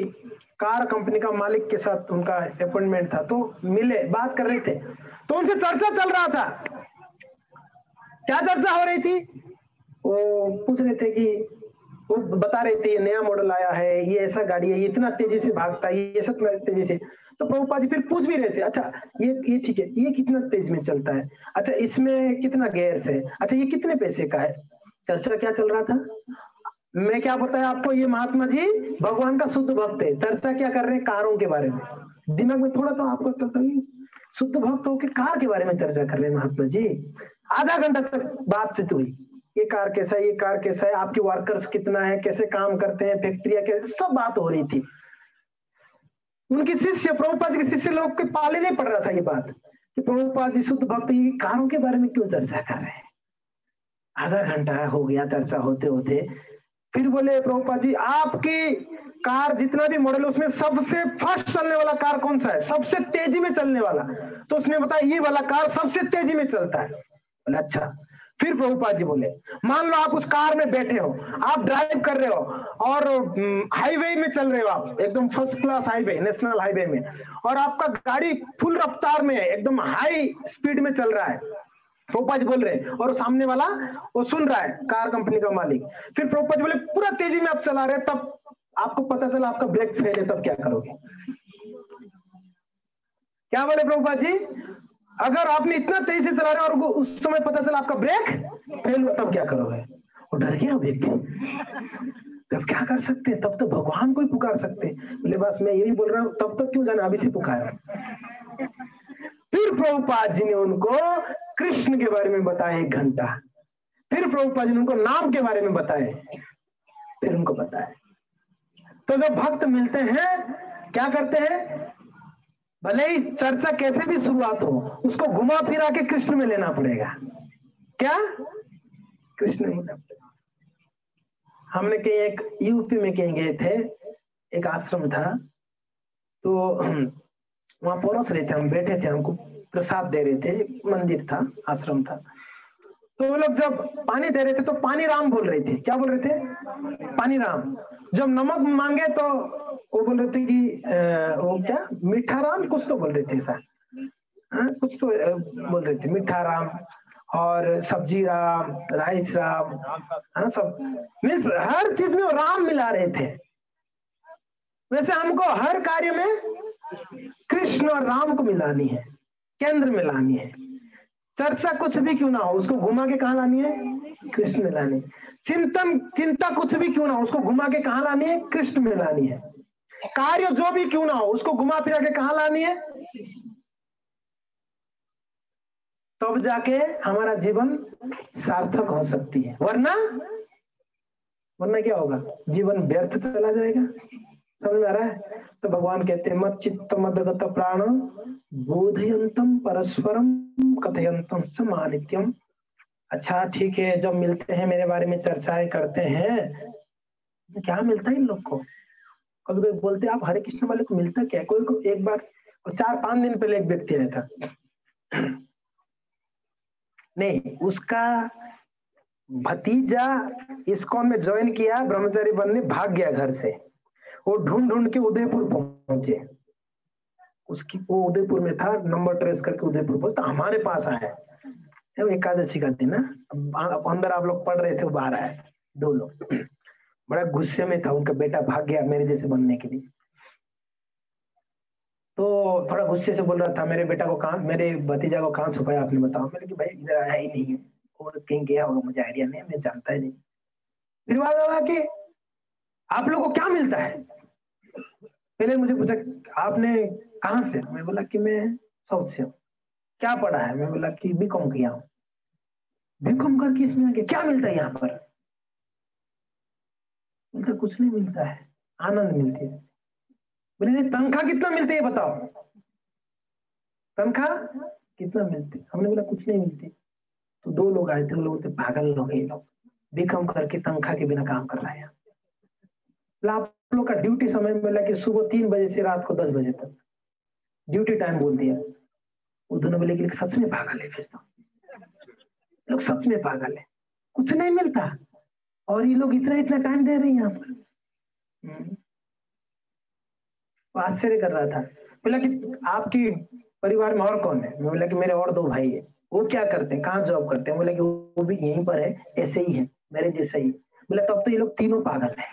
[SPEAKER 1] कार कंपनी का मालिक के साथ उनका अपॉइंटमेंट था, तो मिले, बात कर रहे थे, तो उनसे चर्चा चल रहा था। क्या चर्चा हो रही थी, वो पूछ रहे थे कि, वो बता रहे थे ये नया मॉडल आया है, ये ऐसा गाड़ी है, ये इतना तेजी से भागता है, ये सब तेजी से। तो प्रभुपाद जी फिर पूछ भी रहे थे, अच्छा ये ठीक है, ये कितना तेज में चलता है, अच्छा इसमें कितना गैस है, अच्छा ये कितने पैसे का है। चर्चा क्या चल रहा था, मैं क्या बताया आपको, ये महात्मा जी भगवान का शुद्ध भक्त है, चर्चा क्या कर रहे हैं, कारों के बारे में। दिमाग में थोड़ा तो आपको चलता है, शुद्ध भक्त होकर कार के बारे में चर्चा कर रहे हैं महात्मा जी। आधा घंटा तक बातचीत हुई, ये कार कैसा है, ये कार कैसा है, आपके वर्कर्स कितना है, कैसे काम करते हैं, फैक्ट्रिया कैसे, सब बात हो रही थी। उनके शिष्य, प्रभुपाद जी के शिष्य लोग के पाले नहीं पड़ रहा था ये बात कि प्रभुपाद जी शुद्ध भक्त कारों के बारे में क्यों चर्चा कर रहे हैं। आधा घंटा हो गया चर्चा होते होते, फिर बोले प्रभुपाद जी आपकी कार जितना भी मॉडल उसमें सबसे फास्ट चलने वाला कार कौन सा है, सबसे तेजी में चलने वाला। तो उसने बताया ये वाला कार सबसे तेजी में चलता है। बोले अच्छा। फिर प्रभुपाद जी बोले मान लो आप उस कार में बैठे हो, आप ड्राइव कर रहे हो और हाईवे में चल रहे हो, आप एकदम first class highway, national highway में, और आपका गाड़ी फुल रफ्तार में है, एकदम हाई स्पीड में चल रहा है। प्रभुपाद जी बोल रहे हैं और सामने वाला वो सुन रहा है, कार कंपनी का मालिक। फिर प्रभुपाद जी बोले पूरा तेजी में आप चला रहे, तब आपको पता चला आपका ब्रेक फेल है, तब क्या करोगे। क्या बोले प्रभुपाद जी, अगर आपने इतना तेजी से चला रहे और उस समय पता चला आपका ब्रेक फेल हुआ, तब क्या करोगे। वो डर गया व्यक्ति, तब क्या कर सकते हैं, तब तो भगवान को ही पुकार सकते। बोले बस मैं यही बोल रहा हूँ, तब तो क्यों जाना, अभी से पुकारा। फिर प्रभुपाद जी ने उनको कृष्ण के बारे में बताया 1 घंटा, फिर प्रभुपाद जी ने उनको नाम के बारे में बताए, फिर उनको बताया। तो जब भक्त मिलते हैं क्या करते हैं, भले ही चर्चा कैसे भी शुरुआत हो, उसको घुमा फिरा के कृष्ण में लेना पड़ेगा। क्या कृष्ण में लेना पड़ेगा। हमने कहीं एक यूपी में कहीं गए थे, एक आश्रम था, तो वहां परोस रहे थे, हम बैठे थे, हमको प्रसाद दे रहे थे, मंदिर था, आश्रम था। तो वो लोग जब पानी दे रहे थे तो पानी राम बोल रहे थे। क्या बोल रहे थे, पानी राम। जब नमक मांगे तो वो बोल रहे थे कि वो क्या मीठा राम, कुछ तो बोल रहे थे ऐसा, कुछ तो बोल रहे थे मीठा राम, और सब्जी राम, राइस राम, हाँ सब मीन्स हर चीज में राम मिला रहे थे। वैसे हमको हर कार्य में कृष्ण और राम को मिलानी है, केंद्र में लानी है। चर्चा कुछ भी क्यों ना हो, उसको घुमा के कहा लानी है, कृष्ण में लानी। चिंता कुछ भी क्यों ना हो, उसको घुमा के कहा लानी है, कृष्ण में लानी है। कार्य जो भी क्यों ना हो, उसको घुमा फिरा के कहा लानी है, तब जाके हमारा जीवन सार्थक हो सकती है। वरना क्या होगा, जीवन व्यर्थ चला जाएगा। समझ आ रहा है। तो भगवान कहते हैं मत चित्त मदगत प्राण बोधयंतम परस्परम कथयंतम समानित्यम। अच्छा ठीक है, जब मिलते हैं मेरे बारे में चर्चाएं करते हैं, क्या मिलता है इन लोग को। कभी कोई बोलते आप हरे कृष्ण वाले को मिलता क्या, कोई को एक बार 4-5 दिन पहले एक व्यक्ति आया था, नहीं उसका भतीजा इस्कॉन में ज्वाइन किया, ब्रह्मचारी बनने भाग गया घर से, वो ढूंढ के उदयपुर पहुंचे। उसकी वो उदयपुर में था, नंबर ट्रेस करके उदयपुर पहुंचा, तो हमारे पास आया, एकादशी का दिन ना, अंदर आप लोग पढ़ रहे थे, बाहर आए 2 लोग, बड़ा गुस्से में था, उनका बेटा भाग गया मेरे जैसे बनने के लिए। तो थोड़ा गुस्से से बोल रहा था, मेरे बेटा को कहाँ, मेरे भतीजा को कहाँ छुपाया आपने, बताओ। मैंने कि भाई इधर आया ही नहीं है, और कहीं गया होगा, मुझे आइडिया नहीं, मैं जानता ही नहीं। फिर बात आया कि आप लोगों को क्या मिलता है। पहले मुझे पूछा आपने कहाँ से, मैं बोला कि मैं साउथ से हूँ। क्या पढ़ा है, मैं बोला कि बीकॉम किया हूँ। बीकॉम करके इसमें आगे क्या मिलता है यहाँ पर, बोलता कुछ नहीं मिलता है, आनंद मिलती है। बोले तनख्वाह कितना मिलती है बताओ, तनख्वाह कितना मिलती। हमने बोला कुछ नहीं मिलती। तो 2 लोग आए थे, उन लोगों से पागल लोग, ये लोग बीकॉम करके तनख्वाह के बिना काम कर रहे हैं। आप लोग का ड्यूटी समय मिला कि सुबह 3 बजे से रात को 10 बजे तक ड्यूटी टाइम बोल दिया। वो दोनों बोले कि सच में पागल है, फिर तो लोग सच में पागल है, कुछ नहीं मिलता और ये लोग इतना टाइम दे रहे हैं यहाँ पर। आश्चर्य कर रहा था। बोला कि आपकी परिवार में और कौन है, मैं बोला कि मेरे और 2 भाई है। वो क्या करते हैं, कहाँ जॉब करते हैं, बोला कि वो भी यहीं पर है, ऐसे ही है मेरे जैसा ही। बोला तब तो ये लोग तीनों पागल है।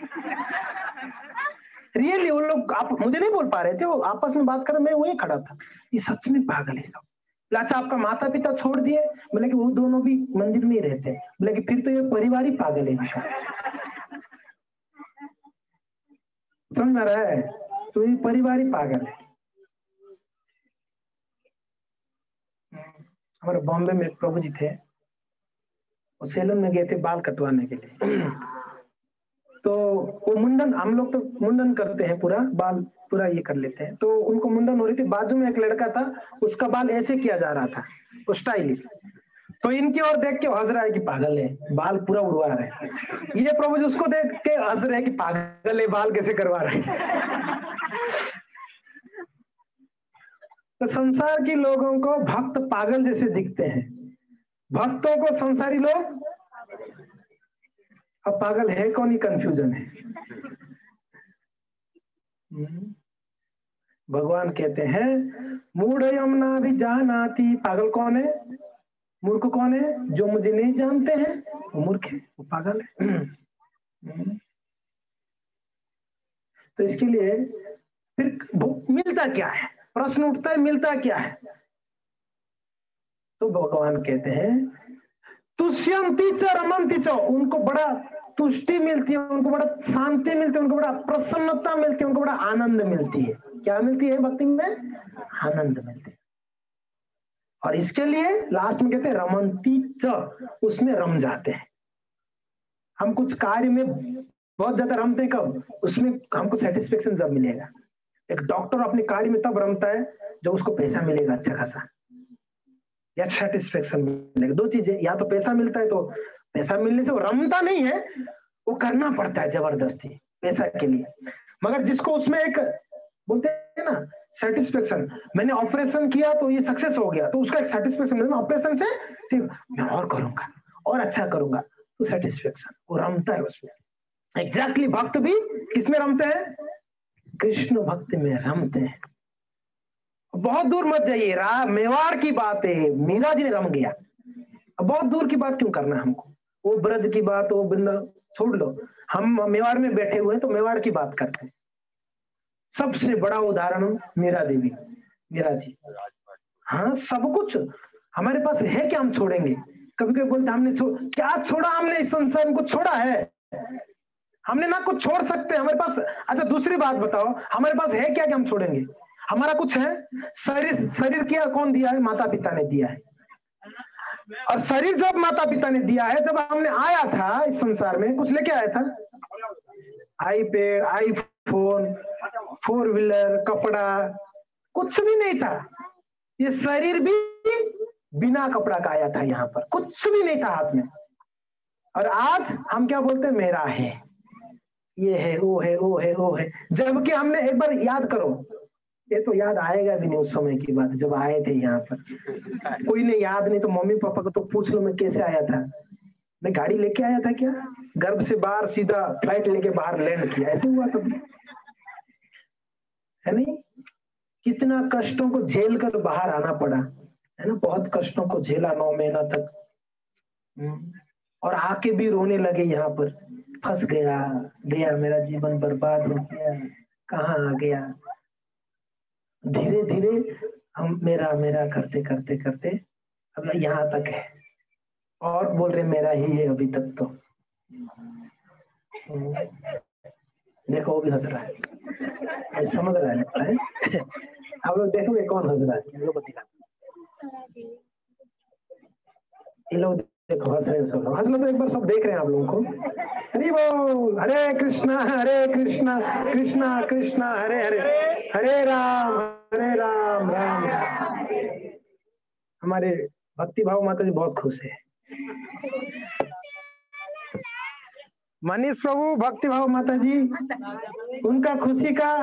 [SPEAKER 1] रियली वो लोग, आप मुझे नहीं बोल पा रहे थे, वो आपस में बात कर, मैं वहीं खड़ा था, ये सच में पागल है लोग। अच्छा आपका माता पिता छोड़ दिए? बोले कि वो दोनों भी मंदिर में ही रहते हैं। बोले कि फिर तो ये परिवार ही पागल है। समझ में रहा है? तो ये परिवार ही पागल है। हमारे बॉम्बे में एक प्रभु जी थे, वो सैलून में गए थे बाल कटवाने के लिए। तो वो मुंडन, हम लोग तो मुंडन करते हैं, पूरा बाल पूरा ये कर लेते हैं, तो उनको मुंडन हो रही थी, बाजू में एक लड़का था, उसका बाल ऐसे किया जा रहा था, वो स्टाइलिश। तो इनकी ओर देख के हंस रहा है कि पागल है, बाल पूरा उड़वा रहे हैं। ये प्रभु जी उसको देख के हंस रहे हैं कि पागल है, बाल कैसे करवा रहे हैं। तो संसार के लोगों को भक्त पागल जैसे दिखते हैं, भक्तों को संसारी लोग अब पागल है कौन, ही कंफ्यूजन है। भगवान कहते हैं मूढ़ यमुना भी जानाति, पागल कौन है, मूर्ख कौन है, जो मुझे नहीं जानते हैं वो मूर्ख है, वो पागल है। तो इसके लिए फिर मिलता क्या है, प्रश्न उठता है, मिलता क्या है? तो भगवान कहते हैं तुष्यंती च रमंती च, उनको बड़ा तुष्टि मिलती है, उनको बड़ा शांति मिलती है, उनको बड़ा प्रसन्नता मिलती है, उनको बड़ा आनंद मिलती है। क्या मिलती है भक्ति में? आनंद मिलती है। और इसके लिए लास्ट में कहते हैं रमंती च, उसमें रम जाते हैं। हम कुछ कार्य में बहुत ज्यादा रमते हैं, कब? उसमें हमको सेटिस्फेक्शन जब मिलेगा। एक डॉक्टर अपने कार्य में तब रमता है जब उसको पैसा मिलेगा अच्छा खासा, या सेटिस्फेक्शन मिलेगा। दो चीजें, या तो पैसा मिलता है, तो पैसा मिलने से वो रमता नहीं है, वो करना पड़ता है जबरदस्ती पैसा के लिए। मगर जिसको उसमें एक बोलते हैं ना सेटिस्फेक्शन, मैंने ऑपरेशन किया तो ये सक्सेस हो गया, तो उसका एक सेटिस्फेक्शन मिलेगा ऑपरेशन से, ठीक मैं और करूंगा और अच्छा करूंगा, तो सेटिस्फेक्शन, वो रमता है उसमें। एग्जैक्टली भक्त भी किसमें रमते हैं? कृष्ण भक्ति में रमते हैं। बहुत दूर मत जाइए, मेवाड़ की बात है, मीरा जी ने रम गया। बहुत दूर की बात क्यों करना हमको, वो ब्रज की बात, वो वृंदा छोड़ लो, हम मेवाड़ में बैठे हुए हैं तो मेवाड़ की बात करते हैं। सबसे बड़ा उदाहरण मीरा देवी, मीरा जी। हाँ सब कुछ हमारे पास है, क्या हम छोड़ेंगे? कभी कभी बोलते हमने क्या छोड़ा, हमने इस संसार में कुछ छोड़ा है? हमने ना कुछ छोड़ सकते हमारे पास। अच्छा दूसरी बात बताओ, हमारे पास है क्या कि हम छोड़ेंगे? हमारा कुछ है? शरीर, शरीर क्या कौन दिया है? माता पिता ने दिया है। और शरीर जब माता पिता ने दिया है, जब हमने आया था इस संसार में, कुछ लेके आया था? आईपैड, आईफोन, 4 व्हीलर, कपड़ा, कुछ भी नहीं था। ये शरीर भी बिना कपड़ा का आया था यहाँ पर, कुछ भी नहीं था हाथ में। और आज हम क्या बोलते हैं? मेरा है, ये है, वो है, वो है, वो है। जबकि हमने, एक बार याद करो, ये तो याद आएगा भी नहीं उस समय की बात, जब आए थे यहाँ पर। कोई ने याद नहीं तो मम्मी पापा को तो पूछ लो मैं कैसे आया था। मैं गाड़ी लेके आया था क्या? गर्भ से बाहर सीधा फ्लाइट लेके बाहर लैंड किया, ऐसे हुआ कभी? है नहीं? कितना कष्टों को झेल कर बाहर आना पड़ा, है ना? बहुत कष्टों को झेला 9 महीना तक। और आके भी रोने लगे यहाँ पर, फंस गया, गया मेरा जीवन बर्बाद हो गया, कहाँ आ गया। धीरे धीरे हम मेरा मेरा करते करते करते अब यहाँ तक है, और बोल रहे मेरा ही है अभी तक। तो देखो वो भी हंस रहा है, समझ रहा है लगता है। आप लोग देखोगे कौन हंस रहा है, लोग दिखा, ये लोग देखो हंस रहे हैं, सब हंस लो तो एक बार, सब देख रहे हैं आप लोगों को। हरि बोल, हरे कृष्णा कृष्णा कृष्णा हरे हरे, हरे राम राम राम। हमारे भक्ति भाव माता जी बहुत खुश है। मनीष प्रभु भक्ति भाव माता जी, उनका खुशी का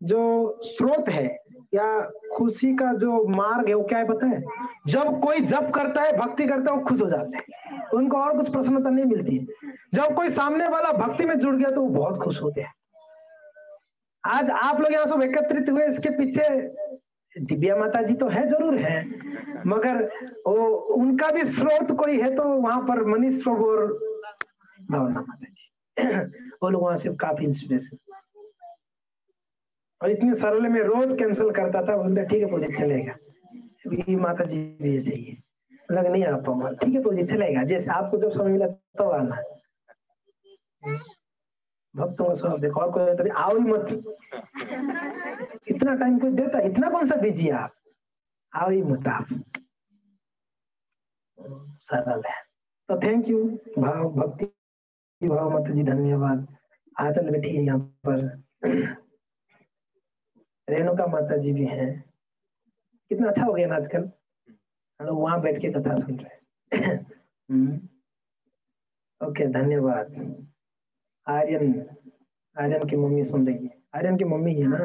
[SPEAKER 1] जो स्रोत है या खुशी का जो मार्ग है वो क्या है पता है? जब कोई जप करता है, भक्ति करता है, वो खुश हो जाते हैं, उनको और कुछ प्रसन्नता नहीं मिलती है। जब कोई सामने वाला भक्ति में जुड़ गया तो वो बहुत खुश होते हैं। आज आप लोग यहाँ सब एकत्रित हुए, इसके पीछे दिव्या माता जी तो है, जरूर है, मगर वो उनका भी स्रोत कोई है, तो वहां पर मनीष प्रभु और भावना माता जी, वो लोग वहां से काफी इंस्पिरेशन। और इतने सरल में रोज कैंसिल करता था, बोलते ठीक है पूजी चलेगा, अभी माता जी भी सही है, लग नहीं आ पाऊंगा, ठीक है पूजी चलेगा, जैसे आपको जब समय मिला तो आना। भक्तों का स्वभाव देखो, और कोई आओ ही मत, इतना टाइम कोई देता, इतना कौन सा बिजी है आप, आओ ही मत आप, सरल है। तो थैंक यू, भाव भक्ति भाव माता जी धन्यवाद। आचल बैठी है यहाँ पर, रेणुका माता जी भी हैं, कितना अच्छा हो गया ना आजकल, हम लोग वहां बैठ के कथा सुन रहे हैं। ओके धन्यवाद। आर्यन, आर्यन की मम्मी सुन रही है, आर्यन की मम्मी है ना।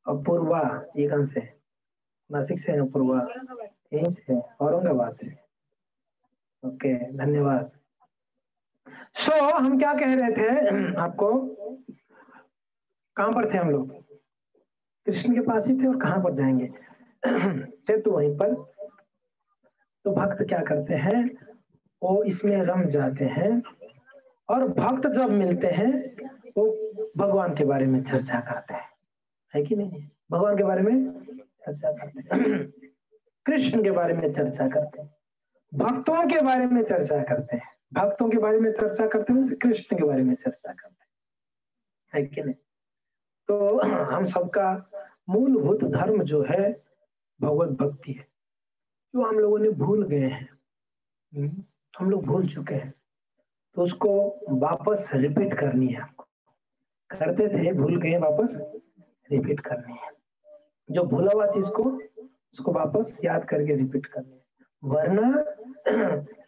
[SPEAKER 1] अपूर्वा, ये कहाँ से, नासिक से है अपूर्वा, यहीं से, औरंगाबाद से। ओके धन्यवाद। हम क्या कह रहे थे आपको, कहाँ पर थे हम लोग, कृष्ण के पास ही थे, और कहाँ पर जाएंगे थे तो वहीं पर। तो भक्त क्या करते हैं, वो इसमें रम जाते हैं, और भक्त जब मिलते हैं वो भगवान के बारे में चर्चा करते हैं, है कि नहीं, भगवान के बारे में चर्चा करते हैं, कृष्ण के बारे में चर्चा करते हैं, भक्तों के बारे में चर्चा करते हैं, भक्तों के बारे में चर्चा करते हैं, कृष्ण के बारे में चर्चा करते हैं, है कि नहीं। तो हम सबका मूलभूत धर्म जो है भगवत भक्ति है, जो हम लोगों ने भूल गए हैं, हम लोग भूल चुके हैं, तो उसको वापस रिपीट करनी है आपको, करते थे भूल गए, वापस रिपीट करनी है, जो भूला हुआ चीज को उसको वापस याद करके रिपीट करनी है, वरना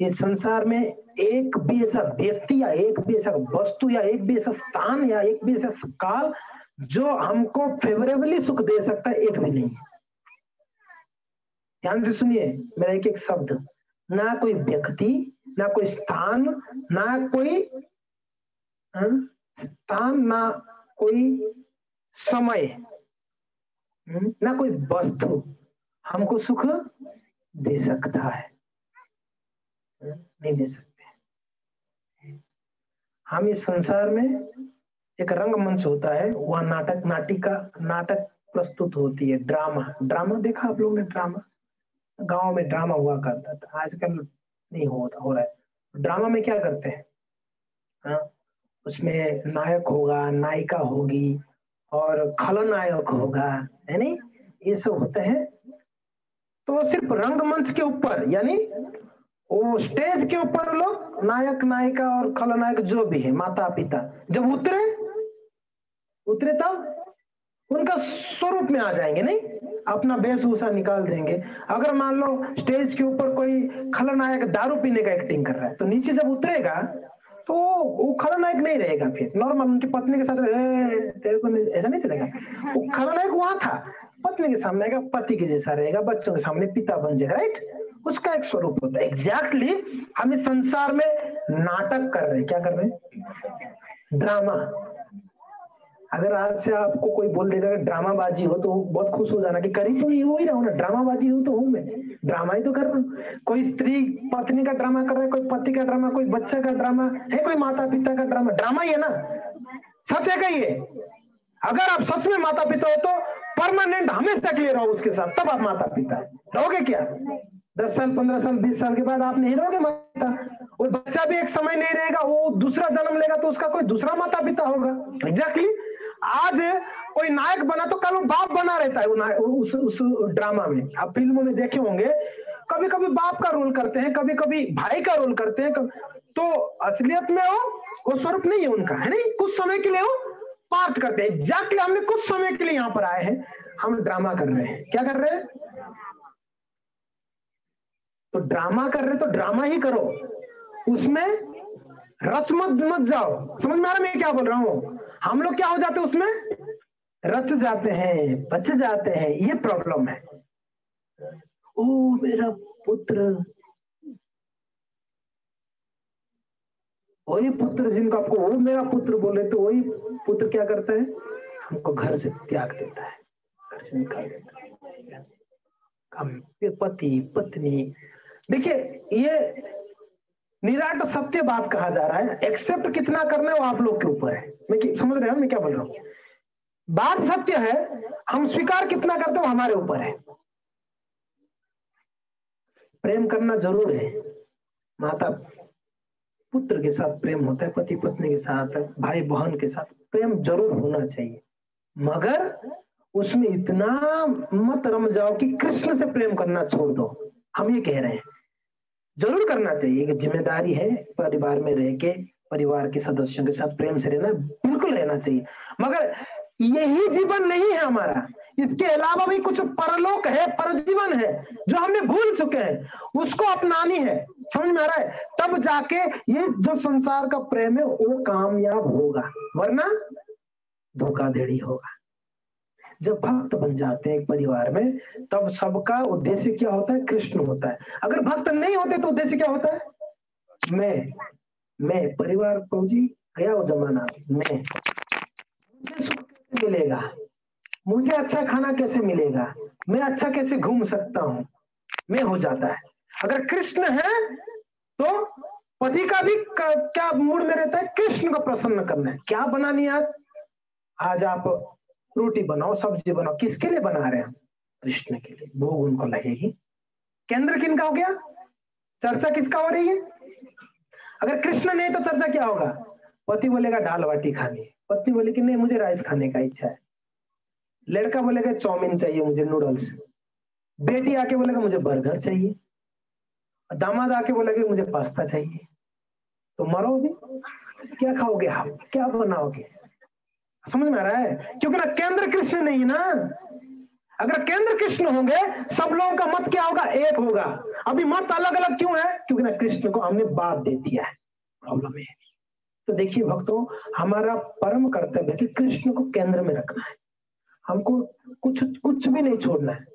[SPEAKER 1] इस संसार में एक भी ऐसा व्यक्ति या एक भी ऐसा वस्तु या एक भी ऐसा स्थान या एक भी ऐसा काल जो हमको फेवरेबली सुख दे सकता है, एक भी नहीं है। ध्यान से सुनिए मेरा एक एक शब्द, ना कोई व्यक्ति, ना कोई स्थान, ना कोई स्थान, ना कोई समय, ना कोई वस्तु हमको सुख दे सकता है, नहीं दे सकते। हम इस संसार में एक रंगमंच होता है, वहां नाटक प्रस्तुत होती है, ड्रामा देखा आप लोगों ने, ड्रामा गांव में ड्रामा हुआ करता था, आजकल नहीं हो रहा है। ड्रामा में क्या करते हैं, उसमें नायक होगा, नायिका होगी और खलनायक होगा, है नहीं, ये सब होते हैं। तो सिर्फ रंगमंच के ऊपर, यानी वो स्टेज के ऊपर लोग नायक नायिका और खलनायक जो भी है, माता पिता, जब उतरे तब उनका स्वरूप में आ जाएंगे, नहीं अपना वेशभूषा निकाल देंगे। अगर मान लो स्टेज के ऊपर कोई खलनायक दारू पीने का एक्टिंग कर रहा है, तो नीचे जब उतरेगा तो वो खलनायक नहीं रहेगा, फिर नॉर्मल उनकी पत्नी के साथ तेरे को ऐसा नहीं चलेगा, वो खलनायक वहां था, पत्नी के सामने आएगा पति के जैसा रहेगा, बच्चों के सामने पिता बन जाएगा, राइट, उसका एक स्वरूप होता है। एग्जैक्टली हम इस संसार में नाटक कर रहे हैं, क्या कर रहे हैं, ड्रामा। अगर आज से आपको कोई बोल देगा कि ड्रामाबाजी हो, तो बहुत खुश हो जाना कि करीब तो ये हो ही रहा हूं ना, ड्रामाबाजी हो तो हूं मैं, ड्रामा ही तो कर रहा हूँ। कोई स्त्री पत्नी का ड्रामा कर रहा है, कोई पति का ड्रामा, कोई बच्चा का ड्रामा है, कोई माता पिता का ड्रामा, ड्रामा ही है ना, सच है कहिए। अगर आप सच में माता पिता हो तो परमानेंट हमेशा के लिए रहो उसके साथ, तब आप माता पिता रहोगे क्या, 10 साल 15 साल 20 साल के बाद आप नहीं रहोगे माता। वो बच्चा भी एक समय नहीं रहेगा, वो दूसरा जन्म लेगा तो उसका कोई दूसरा माता पिता होगा। एग्जैक्टली आज कोई नायक बना तो कल वो बाप बना रहता है, उस ड्रामा में। आप फिल्मों में देखे होंगे, कभी कभी बाप का रोल करते हैं, कभी कभी भाई का रोल करते हैं, तो असलियत में वो स्वरूप नहीं है उनका, है नहीं, कुछ समय के लिए वो पार्ट करते हैं। एग्जैक्टली हमने कुछ समय के लिए यहाँ पर आए हैं, हम ड्रामा कर रहे हैं। क्या कर रहे हैं, तो ड्रामा कर रहे तो ड्रामा ही करो, उसमें रच मत जाओ। समझ में आ रहा मैं क्या बोल रहा हूँ, हम लोग क्या हो जाते हैं उसमें, रच जाते हैं, बच जाते हैं, ये प्रॉब्लम है। ओ मेरा पुत्र, वही पुत्र जिनको आपको वो मेरा पुत्र बोले, तो वही पुत्र क्या करता है, हमको घर से त्याग देता है, घर से निकाल देता है। पति पत्नी, देखिए ये निराट सत्य बात कहा जा रहा है, एक्सेप्ट कितना करना है वो आप लोग के ऊपर है। मैं समझ रहे हो मैं क्या बोल रहा हूँ, बात सत्य है, हम स्वीकार कितना करते हो हमारे ऊपर है। प्रेम करना जरूर है, माता पुत्र के साथ प्रेम होता है, पति पत्नी के साथ, भाई बहन के साथ प्रेम जरूर होना चाहिए, मगर उसमें इतना मत रम जाओ कि कृष्ण से प्रेम करना छोड़ दो। हम ये कह रहे हैं जरूर करना चाहिए कि जिम्मेदारी है परिवार में रह के परिवार के सदस्यों के साथ प्रेम से रहना, बिल्कुल रहना चाहिए, मगर यही जीवन नहीं है हमारा, इसके अलावा भी कुछ परलोक है, परजीवन है जो हमने भूल चुके हैं, उसको अपनानी है। समझ में आ रहा है? तब जाके ये जो संसार का प्रेम है वो कामयाब होगा, वरना धोखाधड़ी होगा। जब भक्त बन जाते हैं एक परिवार में, तब सबका उद्देश्य क्या होता है? कृष्ण होता है। अगर भक्त नहीं होते तो उद्देश्य क्या होता है? मैं परिवार पहुंची गया वो जमाना, मैं मुझे सुख कैसे मिलेगा, मुझे अच्छा खाना कैसे मिलेगा, मैं अच्छा कैसे घूम सकता हूँ, मैं हो जाता है। अगर कृष्ण है तो पति का भी क्या मूड में रहता है? कृष्ण को प्रसन्न करना है। क्या बनानी है आज आप रोटी बनाओ, सब्जी बनाओ, किसके लिए बना रहे हैं? कृष्ण के लिए। भोग उनको लगेगी। केंद्र किनका हो गया? चर्चा किसका हो रही है? अगर कृष्ण नहीं तो चर्चा क्या होगा? पति बोलेगा दाल बाटी खानी, पत्नी बोलेगी नहीं मुझे राइस खाने का इच्छा है, लड़का बोलेगा चाउमीन चाहिए मुझे, नूडल्स, बेटी आके बोलेगा मुझे बर्गर चाहिए, दामाद आके बोलेगा मुझे पास्ता चाहिए। तो मरोगे, क्या खाओगे आप, क्या बनाओगे? समझ में आ रहा है? क्योंकि ना केंद्र कृष्ण नहीं ना। अगर केंद्र कृष्ण होंगे सब लोगों का मत क्या होगा? एक होगा। अभी मत अलग अलग क्यों है? क्योंकि ना कृष्ण को हमने बात दे दिया है, प्रॉब्लम है। तो देखिए भक्तों, हमारा परम कर्तव्य है कि कृष्ण को केंद्र में रखना है, हमको कुछ भी नहीं छोड़ना है,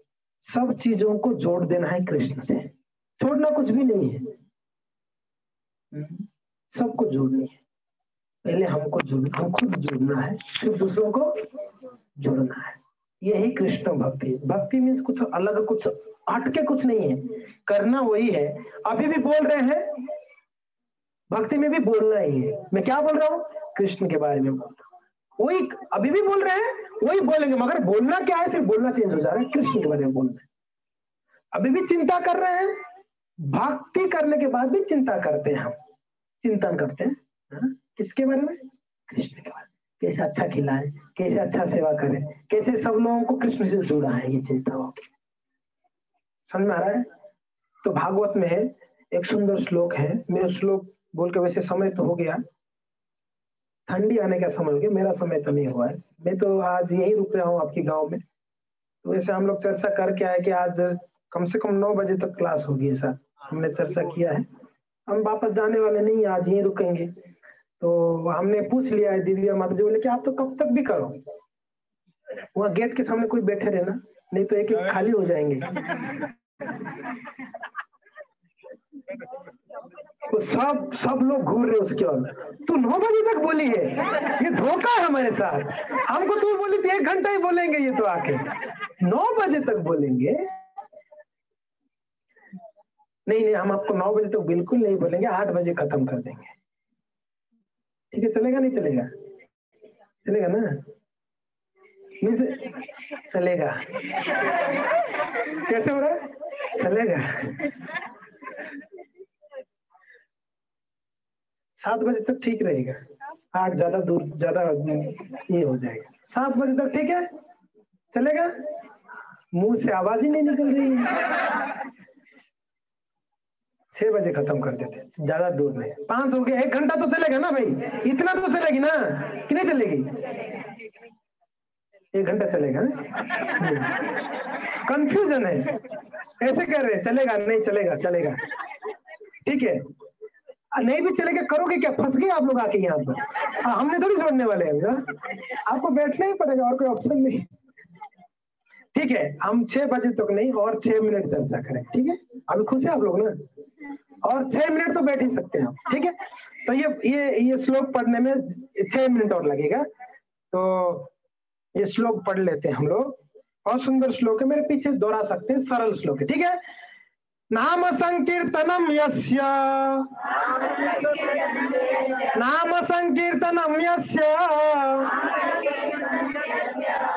[SPEAKER 1] सब चीजों को जोड़ देना है कृष्ण से, छोड़ना कुछ भी नहीं है, सबको जोड़नी है। पहले हमको हम खुद जुड़ना है, फिर दूसरों को जोड़ना है। यही कृष्ण भक्ति। भक्ति मीन्स कुछ अलग, कुछ हटके कुछ नहीं है, करना वही है। अभी भी बोल रहे हैं, भक्ति में भी बोलना ही है। मैं क्या बोल रहा हूँ? कृष्ण के बारे में बोल रहा हूँ, वही अभी भी बोल रहे हैं, वही बोलेंगे, मगर बोलना क्या है? सिर्फ बोलना चेंज हो जा रहा है, कृष्ण के बारे में बोलना है। अभी भी चिंता कर रहे हैं, भक्ति करने के बाद भी चिंता करते हैं, हम चिंतन करते हैं किसके बारे में? कृष्ण के बारे में। कैसे अच्छा खिलाए, कैसे अच्छा सेवा करें, कैसे सब लोगों को कृष्ण से जोड़ा है, ये चिंता होगी। समझ में आ रहा है? तो भागवत में एक सुंदर श्लोक है, मैं श्लोक बोल के, वैसे समय तो हो गया, ठंडी आने का समय हो गया, मेरा समय तो नहीं हुआ है, मैं तो आज यही रुक रहा हूँ आपके गांव में। तो वैसे हम लोग चर्चा करके आए कि आज कम से कम 9 बजे तक क्लास होगी, सर हमने चर्चा किया है, हम वापस जाने वाले नहीं, आज यही रुकेंगे। तो हमने पूछ लिया है दिव्या माता जी, बोले कि आप तो कब तक भी करो, वहाँ गेट के सामने कोई बैठे रहना, नहीं तो एक एक खाली हो जाएंगे। तो सब लोग घूर रहे उसके ओर, तू 9 बजे तक बोली है, ये धोखा है हमारे साथ, हमको तू बोली थी 1 घंटा ही बोलेंगे, ये तो आके 9 बजे तक बोलेंगे। नहीं, हम आपको 9 बजे तक बिल्कुल नहीं बोलेंगे, 8 बजे खत्म कर देंगे। ठीक है, चलेगा नहीं चलेगा? चलेगा ना? चलेगा। कैसे हो रहा है? चलेगा। 7 बजे तक ठीक रहेगा, 8 ज्यादा दूर, ज्यादा ये हो जाएगा। 7 बजे तक ठीक है, चलेगा? मुंह से आवाज ही नहीं निकल रही है। 6 बजे खत्म कर देते, ज्यादा दूर नहीं। 5 हो गया, 1 घंटा तो चलेगा ना भाई, इतना तो चलेगी ना, कि नहीं चलेगी? 1 घंटा चलेगा ना? कंफ्यूजन है, ऐसे कर रहे हैं, चलेगा नहीं चलेगा? चलेगा, ठीक है। नहीं भी चलेगा, करोगे क्या? फंस गए आप लोग आके यहाँ पर। हमने थोड़ी छोड़ने वाले हैं, आपको बैठना ही पड़ेगा, और कोई ऑप्शन नहीं। ठीक है, हम 6 बजे तक नहीं, और 6 मिनट चर्चा करें, ठीक है? अभी खुश है आप लोग ना? और 6 मिनट तो बैठ ही सकते हैं, ठीक है? तो ये श्लोक पढ़ने में 6 मिनट और लगेगा, तो ये श्लोक पढ़ लेते हैं हम लोग। और सुंदर श्लोक है, मेरे पीछे दोहरा सकते हैं, सरल श्लोक है, ठीक है? नाम संकीर्तनम यस्य, नाम संकीर्तनम यस्य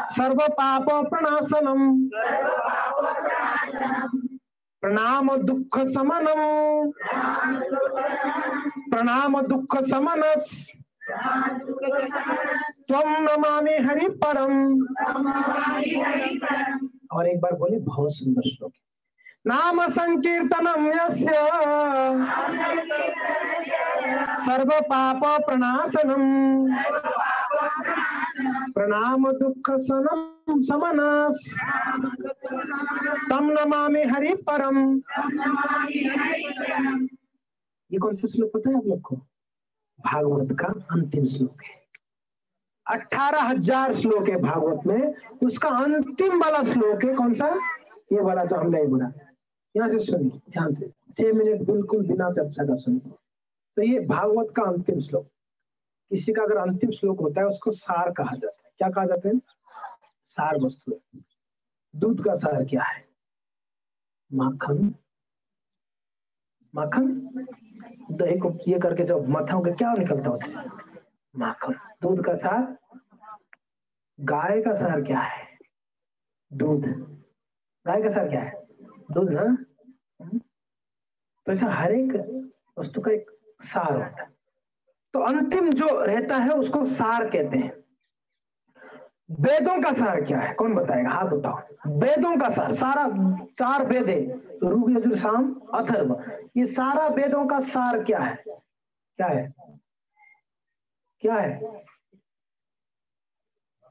[SPEAKER 1] सर्व पाप प्रणाशनम, प्रणाम दुख समनम, प्रणाम दुख समनस, त्वं नमामि हरि परम। और एक बार बोले, बहुत सुंदर श्लोक। नाम संकीर्तनम यस्य सर्व पाप प्रणाशनम, प्रणाम दुख समनस, तम नमामि हरि परम। ये कौन सा श्लोक पता है आप लोग को? भागवत का अंतिम श्लोक है। 18,000 श्लोक है भागवत में, उसका अंतिम वाला श्लोक है। कौन सा? ये वाला जो हमने बोला। यहाँ से सुनिए ध्यान से, 6 मिनट बिल्कुल बिना चर्चा का सुनिए। तो ये भागवत का अंतिम श्लोक। किसी का अगर अंतिम श्लोक होता है उसको सार कहा जाता है। क्या कहा जाता है? सार वस्तु। दूध का सार क्या है? माखन। माखन, दही को ये करके जब मथाओगे क्या निकलता है उससे? माखन। दूध का सार। गाय का सार क्या है? दूध। गाय का सार क्या है? दूध ना। तो ऐसा हर एक वस्तु का एक सार होता है। तो अंतिम जो रहता है उसको सार कहते हैं। वेदों का सार क्या है? कौन बताएगा? हाथ उठाओ। वेदों का सार, सारा 4 वेद है, ऋग यजुर साम अथर्व, ये सारा वेदों का सार क्या है? क्या है? क्या है?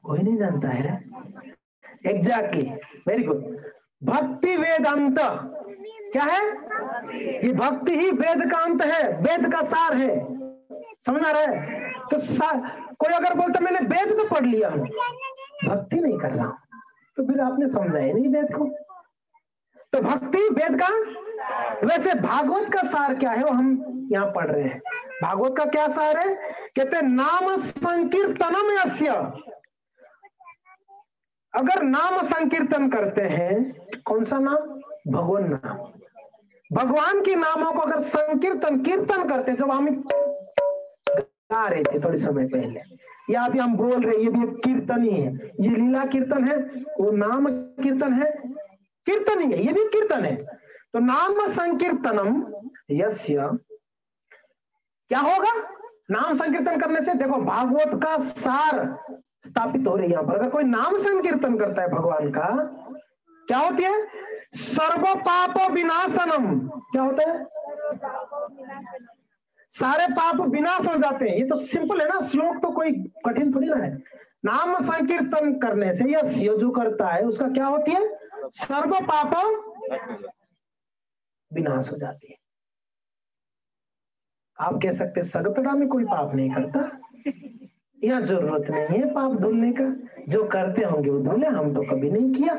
[SPEAKER 1] कोई नहीं जानता है। Exactly, very good. भक्ति वेदांत क्या है? ये भक्ति ही वेद का अंत है, वेद का सार है। समझ आ रहा है? तो कोई अगर बोलता मैंने वेद तो पढ़ लिया हूं, भक्ति नहीं कर रहा हूं, तो फिर आपने समझाया नहीं वेद को। तो भक्ति वेद का। वैसे भागवत का सार क्या है वो हम यहाँ पढ़ रहे हैं। भागवत का क्या सार है? कहते नाम संकीर्तनम यस्य। अगर नाम संकीर्तन करते हैं, कौन सा नाम? भगवान नाम। भगवान के नामों को अगर संकीर्तन कीर्तन करते, जब हम गा रहे थे थोड़ी समय पहले, या अभी हम बोल रहे, ये भी कीर्तन ही है। ये लीला कीर्तन है, वो नाम कीर्तन है, कीर्तन ही है, ये भी कीर्तन है। तो नाम संकीर्तनम यस्य क्या होगा? नाम संकीर्तन करने से देखो भागवत का सार स्थापित हो रही है यहाँ पर। अगर कोई नाम संकीर्तन करता है भगवान का, क्या होती है? सर्व पाप विनाशनम। क्या होता है? सारे पाप विनाश हो जाते हैं। ये तो सिंपल है ना, श्लोक तो कोई कठिन थोड़ी ना है। नाम संकीर्तन करने से यह जो करता है उसका क्या होती है? सर्व पाप विनाश हो जाती है। आप कह सकते सगतड़ा में कोई पाप नहीं करता, यह जरूरत नहीं है पाप धुलने का, जो करते होंगे वो धुले, हम तो कभी नहीं किया।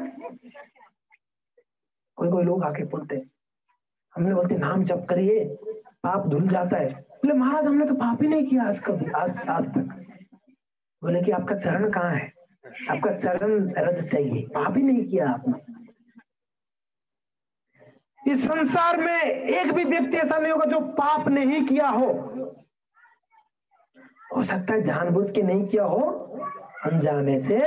[SPEAKER 1] कोई लोग आके बोलते, हमने बोलते नाम जप करिए पाप धुल जाता है। बोले महाराज हमने तो पाप ही नहीं किया आज कभी, आज तक। बोले कि आपका चरण कहाँ है? आपका चरण रज चाहिए, पाप ही नहीं किया आपने। इस संसार में एक भी व्यक्ति ऐसा नहीं होगा जो पाप नहीं किया हो सकता है जानबूझ के नहीं किया हो, अनजाने से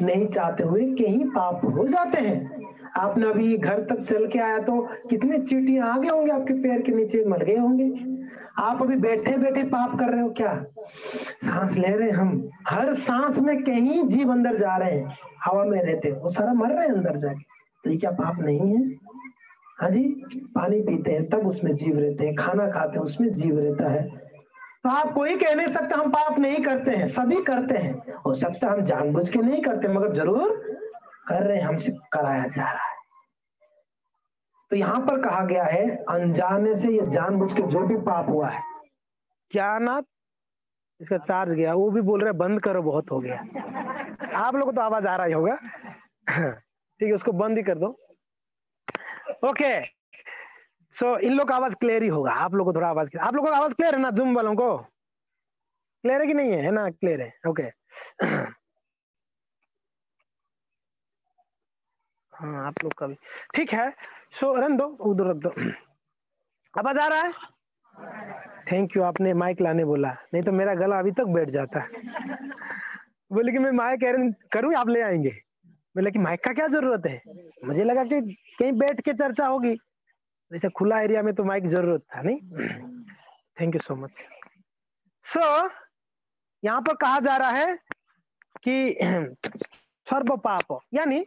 [SPEAKER 1] नहीं चाहते हुए कहीं पाप हो जाते हैं। आपने अभी घर तक चल के आया तो कितने चींटियां आ गए होंगे आपके पैर के नीचे, मर गए होंगे। आप अभी बैठे बैठे पाप कर रहे हो क्या? सांस ले रहे हैं हम, हर सांस में कहीं जीव अंदर जा रहे हैं, हवा में रहते वो सारा मर रहे हैं अंदर जाके। तो ये क्या पाप नहीं है? हाँ जी, पानी पीते हैं तब उसमें जीव रहते हैं, खाना खाते हैं उसमें जीव रहता है। तो आप कोई कह नहीं सकते हम पाप नहीं करते हैं, सभी करते हैं। हो सकता है हम जानबूझ के नहीं करते, मगर जरूर कर रहे हैं, हमसे कराया जा रहा है। तो यहाँ पर कहा गया है अनजाने से या जानबूझ के जो भी पाप हुआ है, क्या ना इसका चार्ज गया, वो भी बोल रहे बंद करो बहुत हो गया। आप लोगों को तो आवाज आ रहा ही होगा। ठीक है, उसको बंद ही कर दो। ओके, सो इन लोग का आवाज क्लियर ही होगा, आप लोगों को थोड़ा आवाज, आप लोगों को आवाज क्लियर है ना? जूम वालों को क्लियर है कि नहीं है ना? क्लियर है, ओके। हाँ आप लोग का भी ठीक है। सो रन दो, उधर रख दो। आवाज आ रहा है? थैंक यू, आपने माइक लाने बोला, नहीं तो मेरा गला अभी तक बैठ जाता। बोले कि मैं माइक अरेंज करूँ, आप ले आएंगे। बोले कि माइक का क्या जरूरत है, मुझे लगा कि कहीं बैठ के चर्चा होगी, जैसे खुला एरिया में तो माइक जरूरत था नहीं। Thank you so much. So यहाँ पर कहा जा रहा है कि सर्व पाप, यानी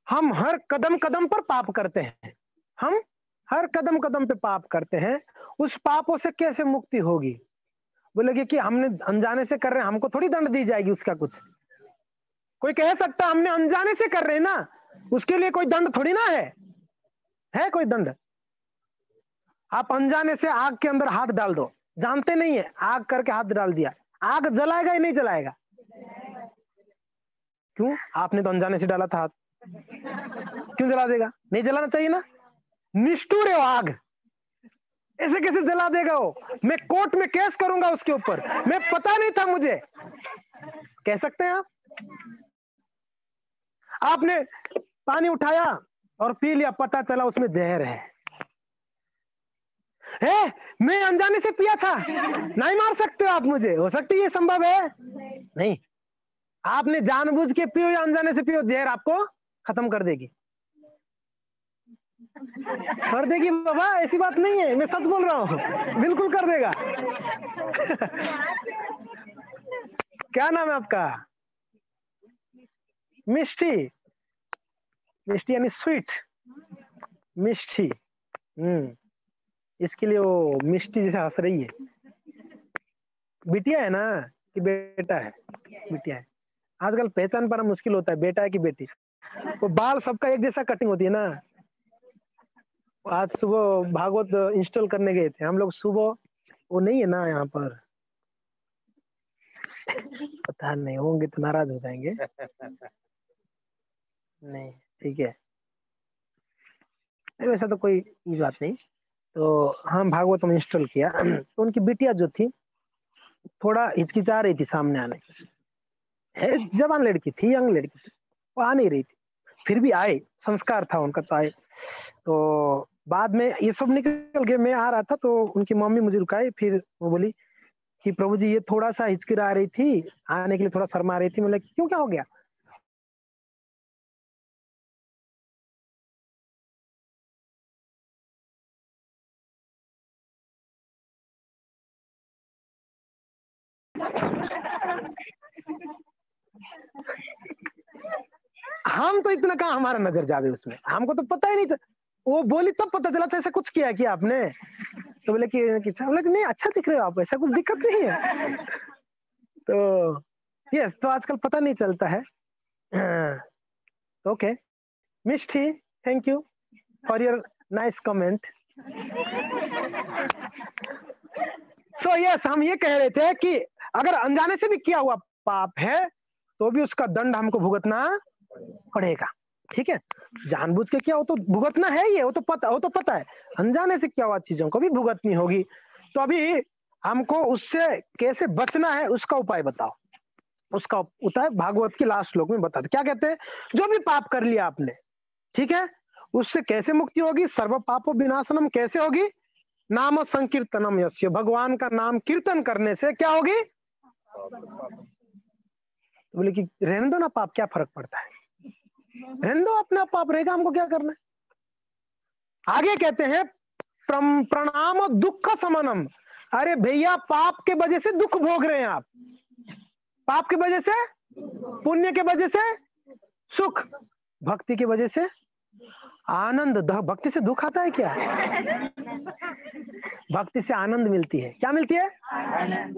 [SPEAKER 1] हम हर कदम कदम पर पाप करते हैं, हम हर कदम कदम पे पाप करते हैं। उस पापों से कैसे मुक्ति होगी? बोलेगे कि हमने अनजाने से कर रहे हैं, हमको थोड़ी दंड दी जाएगी उसका कुछ। कोई कह सकता हमने अनजाने से कर रहे हैं ना, उसके लिए कोई दंड थोड़ी ना है कोई दंड? आप अनजाने से आग के अंदर हाथ डाल दो, जानते नहीं है, आग करके हाथ डाल दिया, आग जलाएगा या नहीं जलाएगा? क्यों? आपने तो अनजाने से डाला था हाथ, क्यों जला देगा? नहीं जलाना चाहिए ना। निष्ठुर है आग, ऐसे कैसे जला देगा वो? मैं कोर्ट में केस करूंगा उसके ऊपर, मैं पता नहीं था मुझे, कह सकते हैं आप? आपने पानी उठाया और पी लिया, पता चला उसमें जहर है, मैं अनजाने से पिया था, नहीं मार सकते हो आप मुझे। हो सकती है ये संभव है? नहीं। आपने जानबूझ के पियो या अनजाने से पियो, जहर आपको खत्म कर देगी, कर देगी बाबा, ऐसी बात नहीं है, मैं सच बोल रहा हूँ, बिल्कुल कर देगा। क्या नाम है आपका? मिष्टी, मिष्टी यानी स्वीट, मिष्टी। इसके लिए वो मिष्टी जैसे हंस रही है। बिटिया है ना कि बेटा है? बिटिया है। आजकल पहचान पाना मुश्किल होता है, बेटा है कि बेटी। वो बाल सबका एक जैसा कटिंग होती है ना। आज सुबह भागवत इंस्टॉल करने गए थे हम लोग, सुबह वो नहीं है ना यहाँ पर, पता नहीं, होंगे तो नाराज हो जाएंगे। नहीं ठीक है, वैसा तो कोई बात नहीं। तो हम भागवत में इंस्टॉल किया, तो उनकी बिटिया जो थी थोड़ा हिचकिचा रही थी सामने आने, है जवान लड़की थी, यंग लड़की थी, वो आ नहीं रही थी, फिर भी आए, संस्कार था उनका तो आए। तो बाद में ये सब निकल गए, मैं आ रहा था तो उनकी मम्मी मुझे रुकाई, फिर वो बोली कि प्रभु जी ये थोड़ा सा हिचकिरा रही थी, आने के लिए थोड़ा शर्मा रही थी। मतलब क्यों, क्या हो गया? हम तो इतना कहाँ हमारा नजर जावे उसमें, हमको तो पता ही नहीं था। वो बोली तब पता चला था ऐसा कुछ किया क्या आपने? तो बोले कि बोले कि नहीं अच्छा दिख रहे हो आप, ऐसा कुछ दिक्कत नहीं है। तो यस, तो आजकल पता नहीं चलता है। Okay Mishti, thank you for your nice comment. So yes, हम ये कह रहे थे कि अगर अनजाने से भी किया हुआ पाप है तो भी उसका दंड हमको भुगतना पड़ेगा, ठीक है? जानबूझ के किया वो तो भुगतना है ही है, वो तो पता है। अनजाने से किया हुआ चीजों को भी भुगतनी होगी। तो अभी हमको उससे कैसे बचना है उसका उपाय बताओ। उसका उपाय भागवत के लास्ट श्लोक में बताते, क्या कहते हैं? जो भी पाप कर लिया आपने, ठीक है, उससे कैसे मुक्ति होगी? सर्व पापो विनाशनम कैसे होगी? नाम संकीर्तनम यस्य, भगवान का नाम कीर्तन करने से क्या होगी? तो बोले कि रहने दो ना पाप, क्या फर्क पड़ता है, रहने दो, अपना पाप रहेगा, हमको क्या करना है। आगे कहते हैं प्रणाम दुख समनम। अरे भैया पाप के वजह से दुख भोग रहे हैं आप, पाप की वजह से पुण्य के वजह से सुख, भक्ति की वजह से आनंद। भक्ति से दुख आता है क्या? भक्ति से आनंद मिलती है। क्या मिलती है?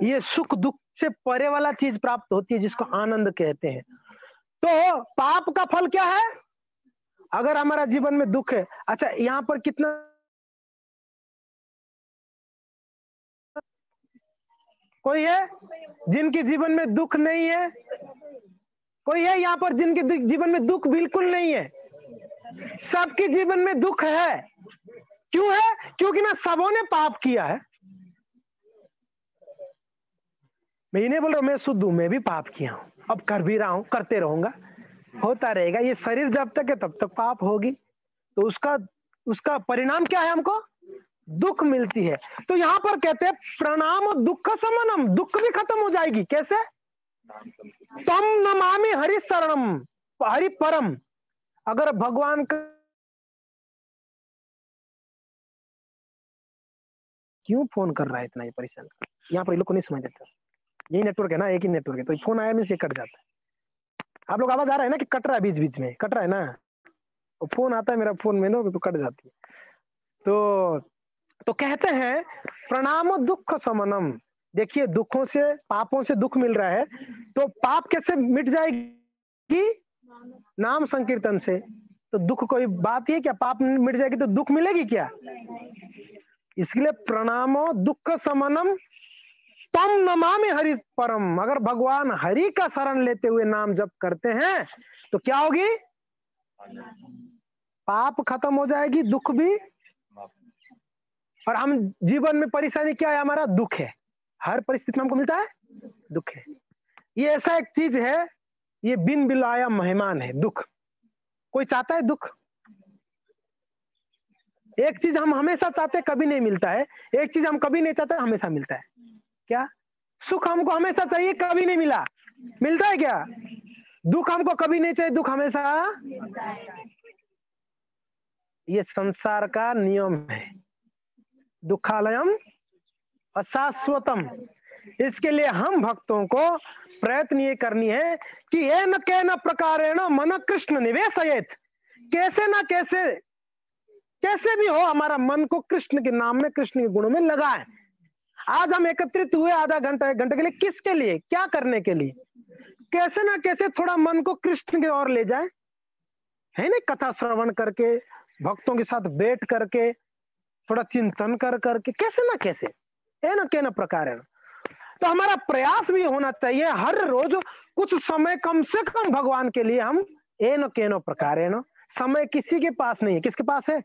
[SPEAKER 1] ये सुख दुख से परे वाला चीज प्राप्त होती है जिसको आनंद कहते हैं। तो पाप का फल क्या है? अगर हमारा जीवन में दुख है, अच्छा यहाँ पर कितना कोई है जिनके जीवन में दुख नहीं है? कोई है यहाँ पर जिनके जीवन में दुख बिल्कुल नहीं है? सबके जीवन में दुख है। क्यों है? क्योंकि ना सबों ने पाप किया है। मैं ये नहीं बोल रहा हूं मैं शुद्ध हूं, मैं भी पाप किया हूं, अब कर भी रहा हूं, करते रहूंगा। होता रहेगा। ये शरीर जब तक है तब तक पाप होगी, तो उसका परिणाम क्या है? हमको दुख मिलती है। तो यहाँ पर कहते हैं प्रणाम दुख समनम, दुख भी खत्म हो जाएगी। कैसे? तम नमामि हरि शरणम, हरि परम। अगर भगवान का, क्यों फोन कर रहा है इतना, ये परेशान? यहाँ पर ये लोग को नहीं सुनाई देता, यही नेटवर्क है ना, एक ही नेटवर्क है, तो फोन आया मीन्स ये कट जाता है। आप लोग आवाज आ रहा है ना कि कट रहा है, बीच बीच में कट रहा है ना? तो फोन आता है मेरा फोन में ना, तो कट जाती है। तो कहते हैं प्रणाम दुख समनम। देखिए, दुखों से, पापों से दुख मिल रहा है, तो पाप कैसे मिट जाएगी? नाम संकीर्तन से। तो दुख कोई बात है क्या? पाप मिट जाएगी तो दुख मिलेगी क्या? इसलिए प्रणामो दुख समनम तम नमामि हरि परम। अगर भगवान हरि का शरण लेते हुए नाम जप करते हैं तो क्या होगी? पाप खत्म हो जाएगी, दुख भी। और हम जीवन में परेशानी क्या है? हमारा दुख है। हर परिस्थिति में हमको मिलता है दुख है। ये ऐसा एक चीज है, ये बिन बिलाया मेहमान है दुख। कोई चाहता है दुख? एक चीज हम हमेशा चाहते, कभी नहीं मिलता है। एक चीज हम कभी नहीं चाहते, हमेशा मिलता है। क्या? सुख हमको हमेशा चाहिए, कभी नहीं मिला, मिलता है क्या? दुख हमको कभी नहीं चाहिए, दुख हमेशा। ये संसार का नियम है। दुखालयम अशाश्वतम। इसके लिए हम भक्तों को प्रयत्न ये करनी है कि ये न के न प्रकारेण मन कृष्ण निवेशयेत। कैसे ना कैसे, कैसे भी हो, हमारा मन को कृष्ण के नाम में, कृष्ण के गुणों में लगाए। आज हम एकत्रित हुए आधा घंटा, 1 घंटे के लिए, किसके लिए, क्या करने के लिए? कैसे ना कैसे थोड़ा मन को कृष्ण की ओर ले जाए, है ना? कथा श्रवण करके, भक्तों के साथ बैठ करके, थोड़ा चिंतन कर करके, कैसे ना कैसे, है ना, के न प्रकार है। तो हमारा प्रयास भी होना चाहिए हर रोज कुछ समय कम से कम भगवान के लिए हम एन के न प्रकार है ना। समय किसी के पास नहीं है। किसके पास है?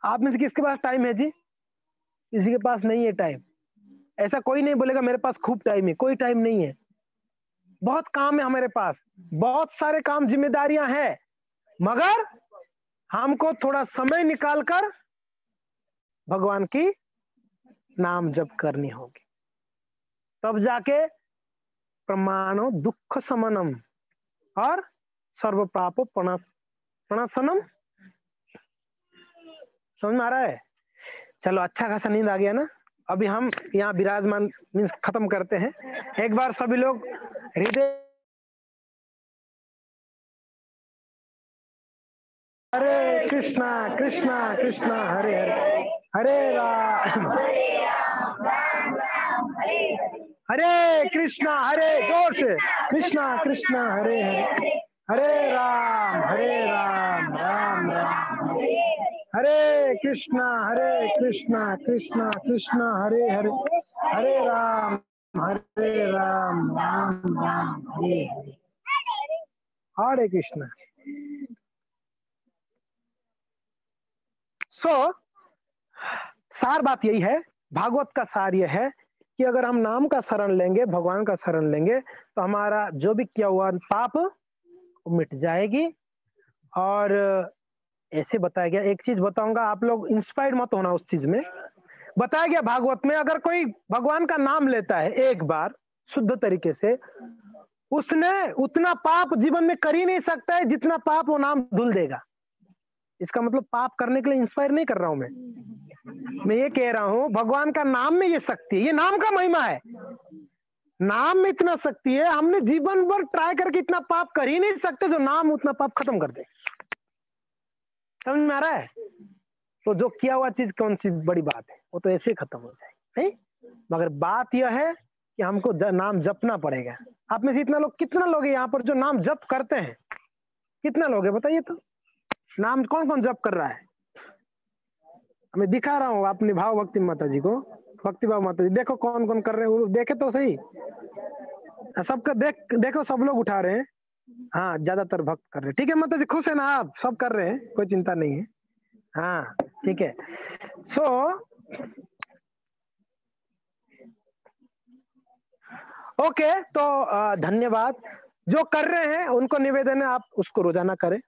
[SPEAKER 1] आप में से किसके पास टाइम है जी? किसी के पास नहीं है टाइम। ऐसा कोई नहीं बोलेगा मेरे पास खूब टाइम है, कोई टाइम नहीं है। बहुत काम है हमारे पास, बहुत सारे काम, जिम्मेदारियां हैं, मगर हमको थोड़ा समय निकालकर भगवान की नाम जप करनी होगी, तब जाके प्रमाणो दुख समनम और सर्व पापो प्रणाशनम। समझ में आ रहा है? चलो, अच्छा खासा नींद आ गया ना। अभी हम यहाँ विराजमान मीन्स खत्म करते हैं। एक बार सभी लोग हृदय, हरे कृष्णा कृष्णा कृष्णा हरे हरे, हरे राम हरे कृष्णा, हरे जोर से, कृष्णा कृष्णा हरे हरे, हरे राम राम राम हरे कृष्णा कृष्णा कृष्णा हरे हरे, हरे राम राम राम हरे हरे, हरे कृष्णा। सार बात यही है, भागवत का सार यह है कि अगर हम नाम का शरण लेंगे, भगवान का शरण लेंगे, तो हमारा जो भी किया हुआ पाप मिट जाएगी। और ऐसे बताया गया, एक चीज बताऊंगा, आप लोग इंस्पायर्ड मत होना उस चीज में। बताया गया भागवत में, अगर कोई भगवान का नाम लेता है एक बार शुद्ध तरीके से, उसने उतना पाप जीवन में कर ही नहीं सकता है जितना पाप वो नाम धुल देगा। इसका मतलब पाप करने के लिए इंस्पायर नहीं कर रहा हूं मैं ये कह रहा हूं भगवान का नाम में ये शक्ति है, ये नाम का महिमा है। नाम में इतना शक्ति है, हमने जीवन भर ट्राई करके इतना पाप कर ही नहीं सकते जो नाम उतना पाप खत्म कर दे। समझ में आ रहा है? तो जो किया हुआ चीज कौन सी बड़ी बात है, वो तो ऐसे ही खत्म हो जाए, नहीं? मगर बात यह है कि हमको नाम जपना पड़ेगा। आप में से इतना लोग, कितना लोग है यहाँ पर जो नाम जप करते हैं? कितना लोग है बताइए तो? नाम कौन कौन जप कर रहा है? मैं दिखा रहा हूँ अपने भाव भक्ति माता जी को, भक्ति भाव माता जी, देखो कौन कौन कर रहे हैं, देखे तो सही। सबका देखो, सब लोग उठा रहे हैं। हाँ, ज्यादातर भक्त कर रहे हैं। ठीक है माता जी, खुश है ना आप? सब कर रहे हैं, कोई चिंता नहीं है। हाँ ठीक है। ओके, तो धन्यवाद। जो कर रहे हैं उनको निवेदन है आप उसको रोजाना करें,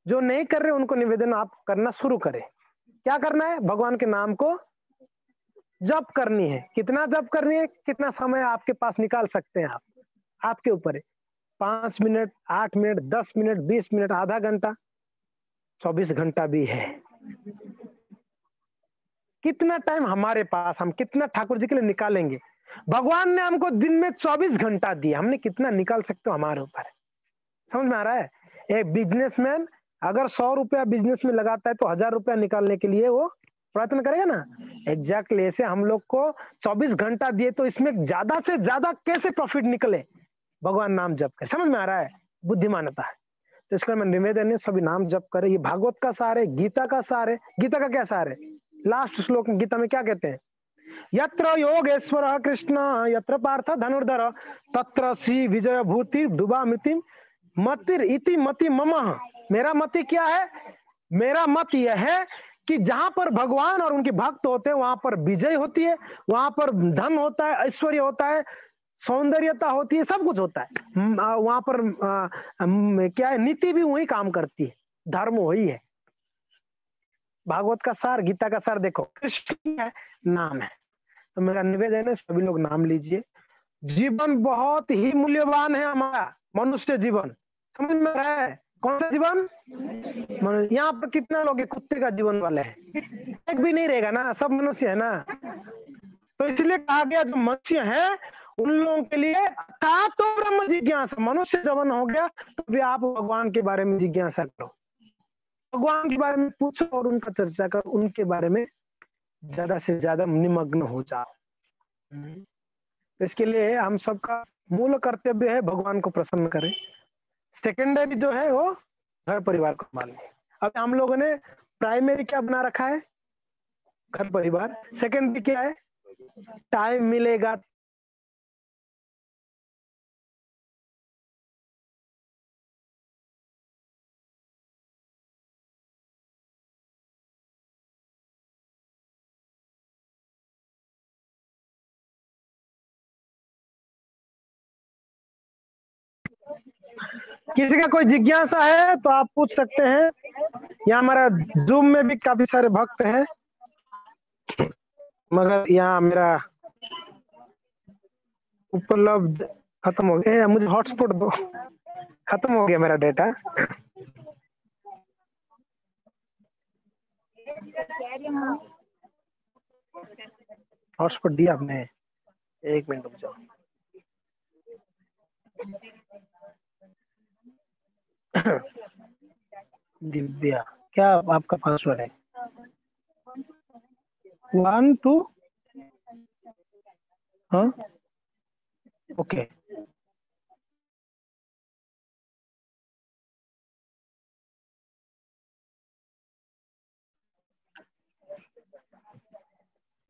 [SPEAKER 1] जो नहीं कर रहे उनको निवेदन आप करना शुरू करें। क्या करना है? भगवान के नाम को जप करनी है। कितना जप करनी है, कितना समय आपके पास निकाल सकते हैं आप, आपके ऊपर है। 5 मिनट, 8 मिनट, 10 मिनट, 20 मिनट, आधा घंटा, 24 घंटा भी है। कितना टाइम हमारे पास, हम कितना ठाकुर जी के लिए निकालेंगे? भगवान ने हमको दिन में 24 घंटा दिया, हमने कितना निकाल सकते हो हमारे ऊपर है। समझ में आ रहा है? एक बिजनेसमैन अगर 100 रुपया बिजनेस में लगाता है तो 1000 रुपया निकालने के लिए वो प्रयत्न करेगा ना। एग्जैक्टली ऐसे हम लोग को 24 घंटा दिए तो इसमें ज्यादा से ज्यादा कैसे प्रॉफिट निकले? भगवान नाम जप कर। समझ में आ रहा है? बुद्धिमानता है। तो इसलिए मैं निवेदन है सभी नाम जप करे। ये भागवत का सार है, गीता का सार है। गीता का क्या सार है? लास्ट श्लोक में गीता में क्या कहते हैं? यत्र योगेश्वर कृष्ण यत्र पार्थ धनुर्धर तत्र श्री विजय भूति दुबामिति मतिर इति मति मम। मेरा मति क्या है? मेरा मत यह है कि जहां पर भगवान और उनके भक्त होते हैं वहां पर विजय होती है, वहां पर धन होता है, ऐश्वर्य होता है, सौंदर्यता होती है, सब कुछ होता है। वहां पर क्या है? नीति भी वही काम करती है, धर्म वही है। भागवत का सार, गीता का सार देखो, कृष्ण है, नाम है। तो मेरा निवेदन है सभी लोग नाम लीजिए। जीवन बहुत ही मूल्यवान है हमारा, मनुष्य जीवन। समझ में आ रहा है? कौन सा जीवन? यहाँ पर कितना लोग कुत्ते का जीवन वाले हैं? एक भी नहीं रहेगा ना, सब मनुष्य है ना। तो इसलिए कहा गया जो मनुष्य है उन लोगों के लिए था तो ब्रह्म जिज्ञासा। मनुष्य जवन हो गया तो भी आप भगवान के बारे में जिज्ञासा करो, भगवान के बारे में पूछो और उनका चर्चा करो, उनके बारे में ज्यादा से ज्यादा निमग्न हो जाओ। तो इसके लिए हम सबका मूल कर्तव्य है भगवान को प्रसन्न करें। सेकेंडरी जो है वो घर परिवार को संभालने। अब हम लोगों ने प्राइमरी क्या बना रखा है? घर परिवार। सेकेंडरी क्या है? टाइम मिलेगा किसी का कोई जिज्ञासा है तो आप पूछ सकते हैं। यहाँ हमारा जूम में भी काफी सारे भक्त हैं, मगर यहाँ मेरा उपलब्ध खत्म हो गया। मुझे हॉटस्पॉट दो, खत्म हो गया मेरा डेटा। हॉटस्पॉट दिया आपने? 1 मिनट रुक जाओ। दिव्या, क्या आपका पासवर्ड है? 1 2 हाँ ओके।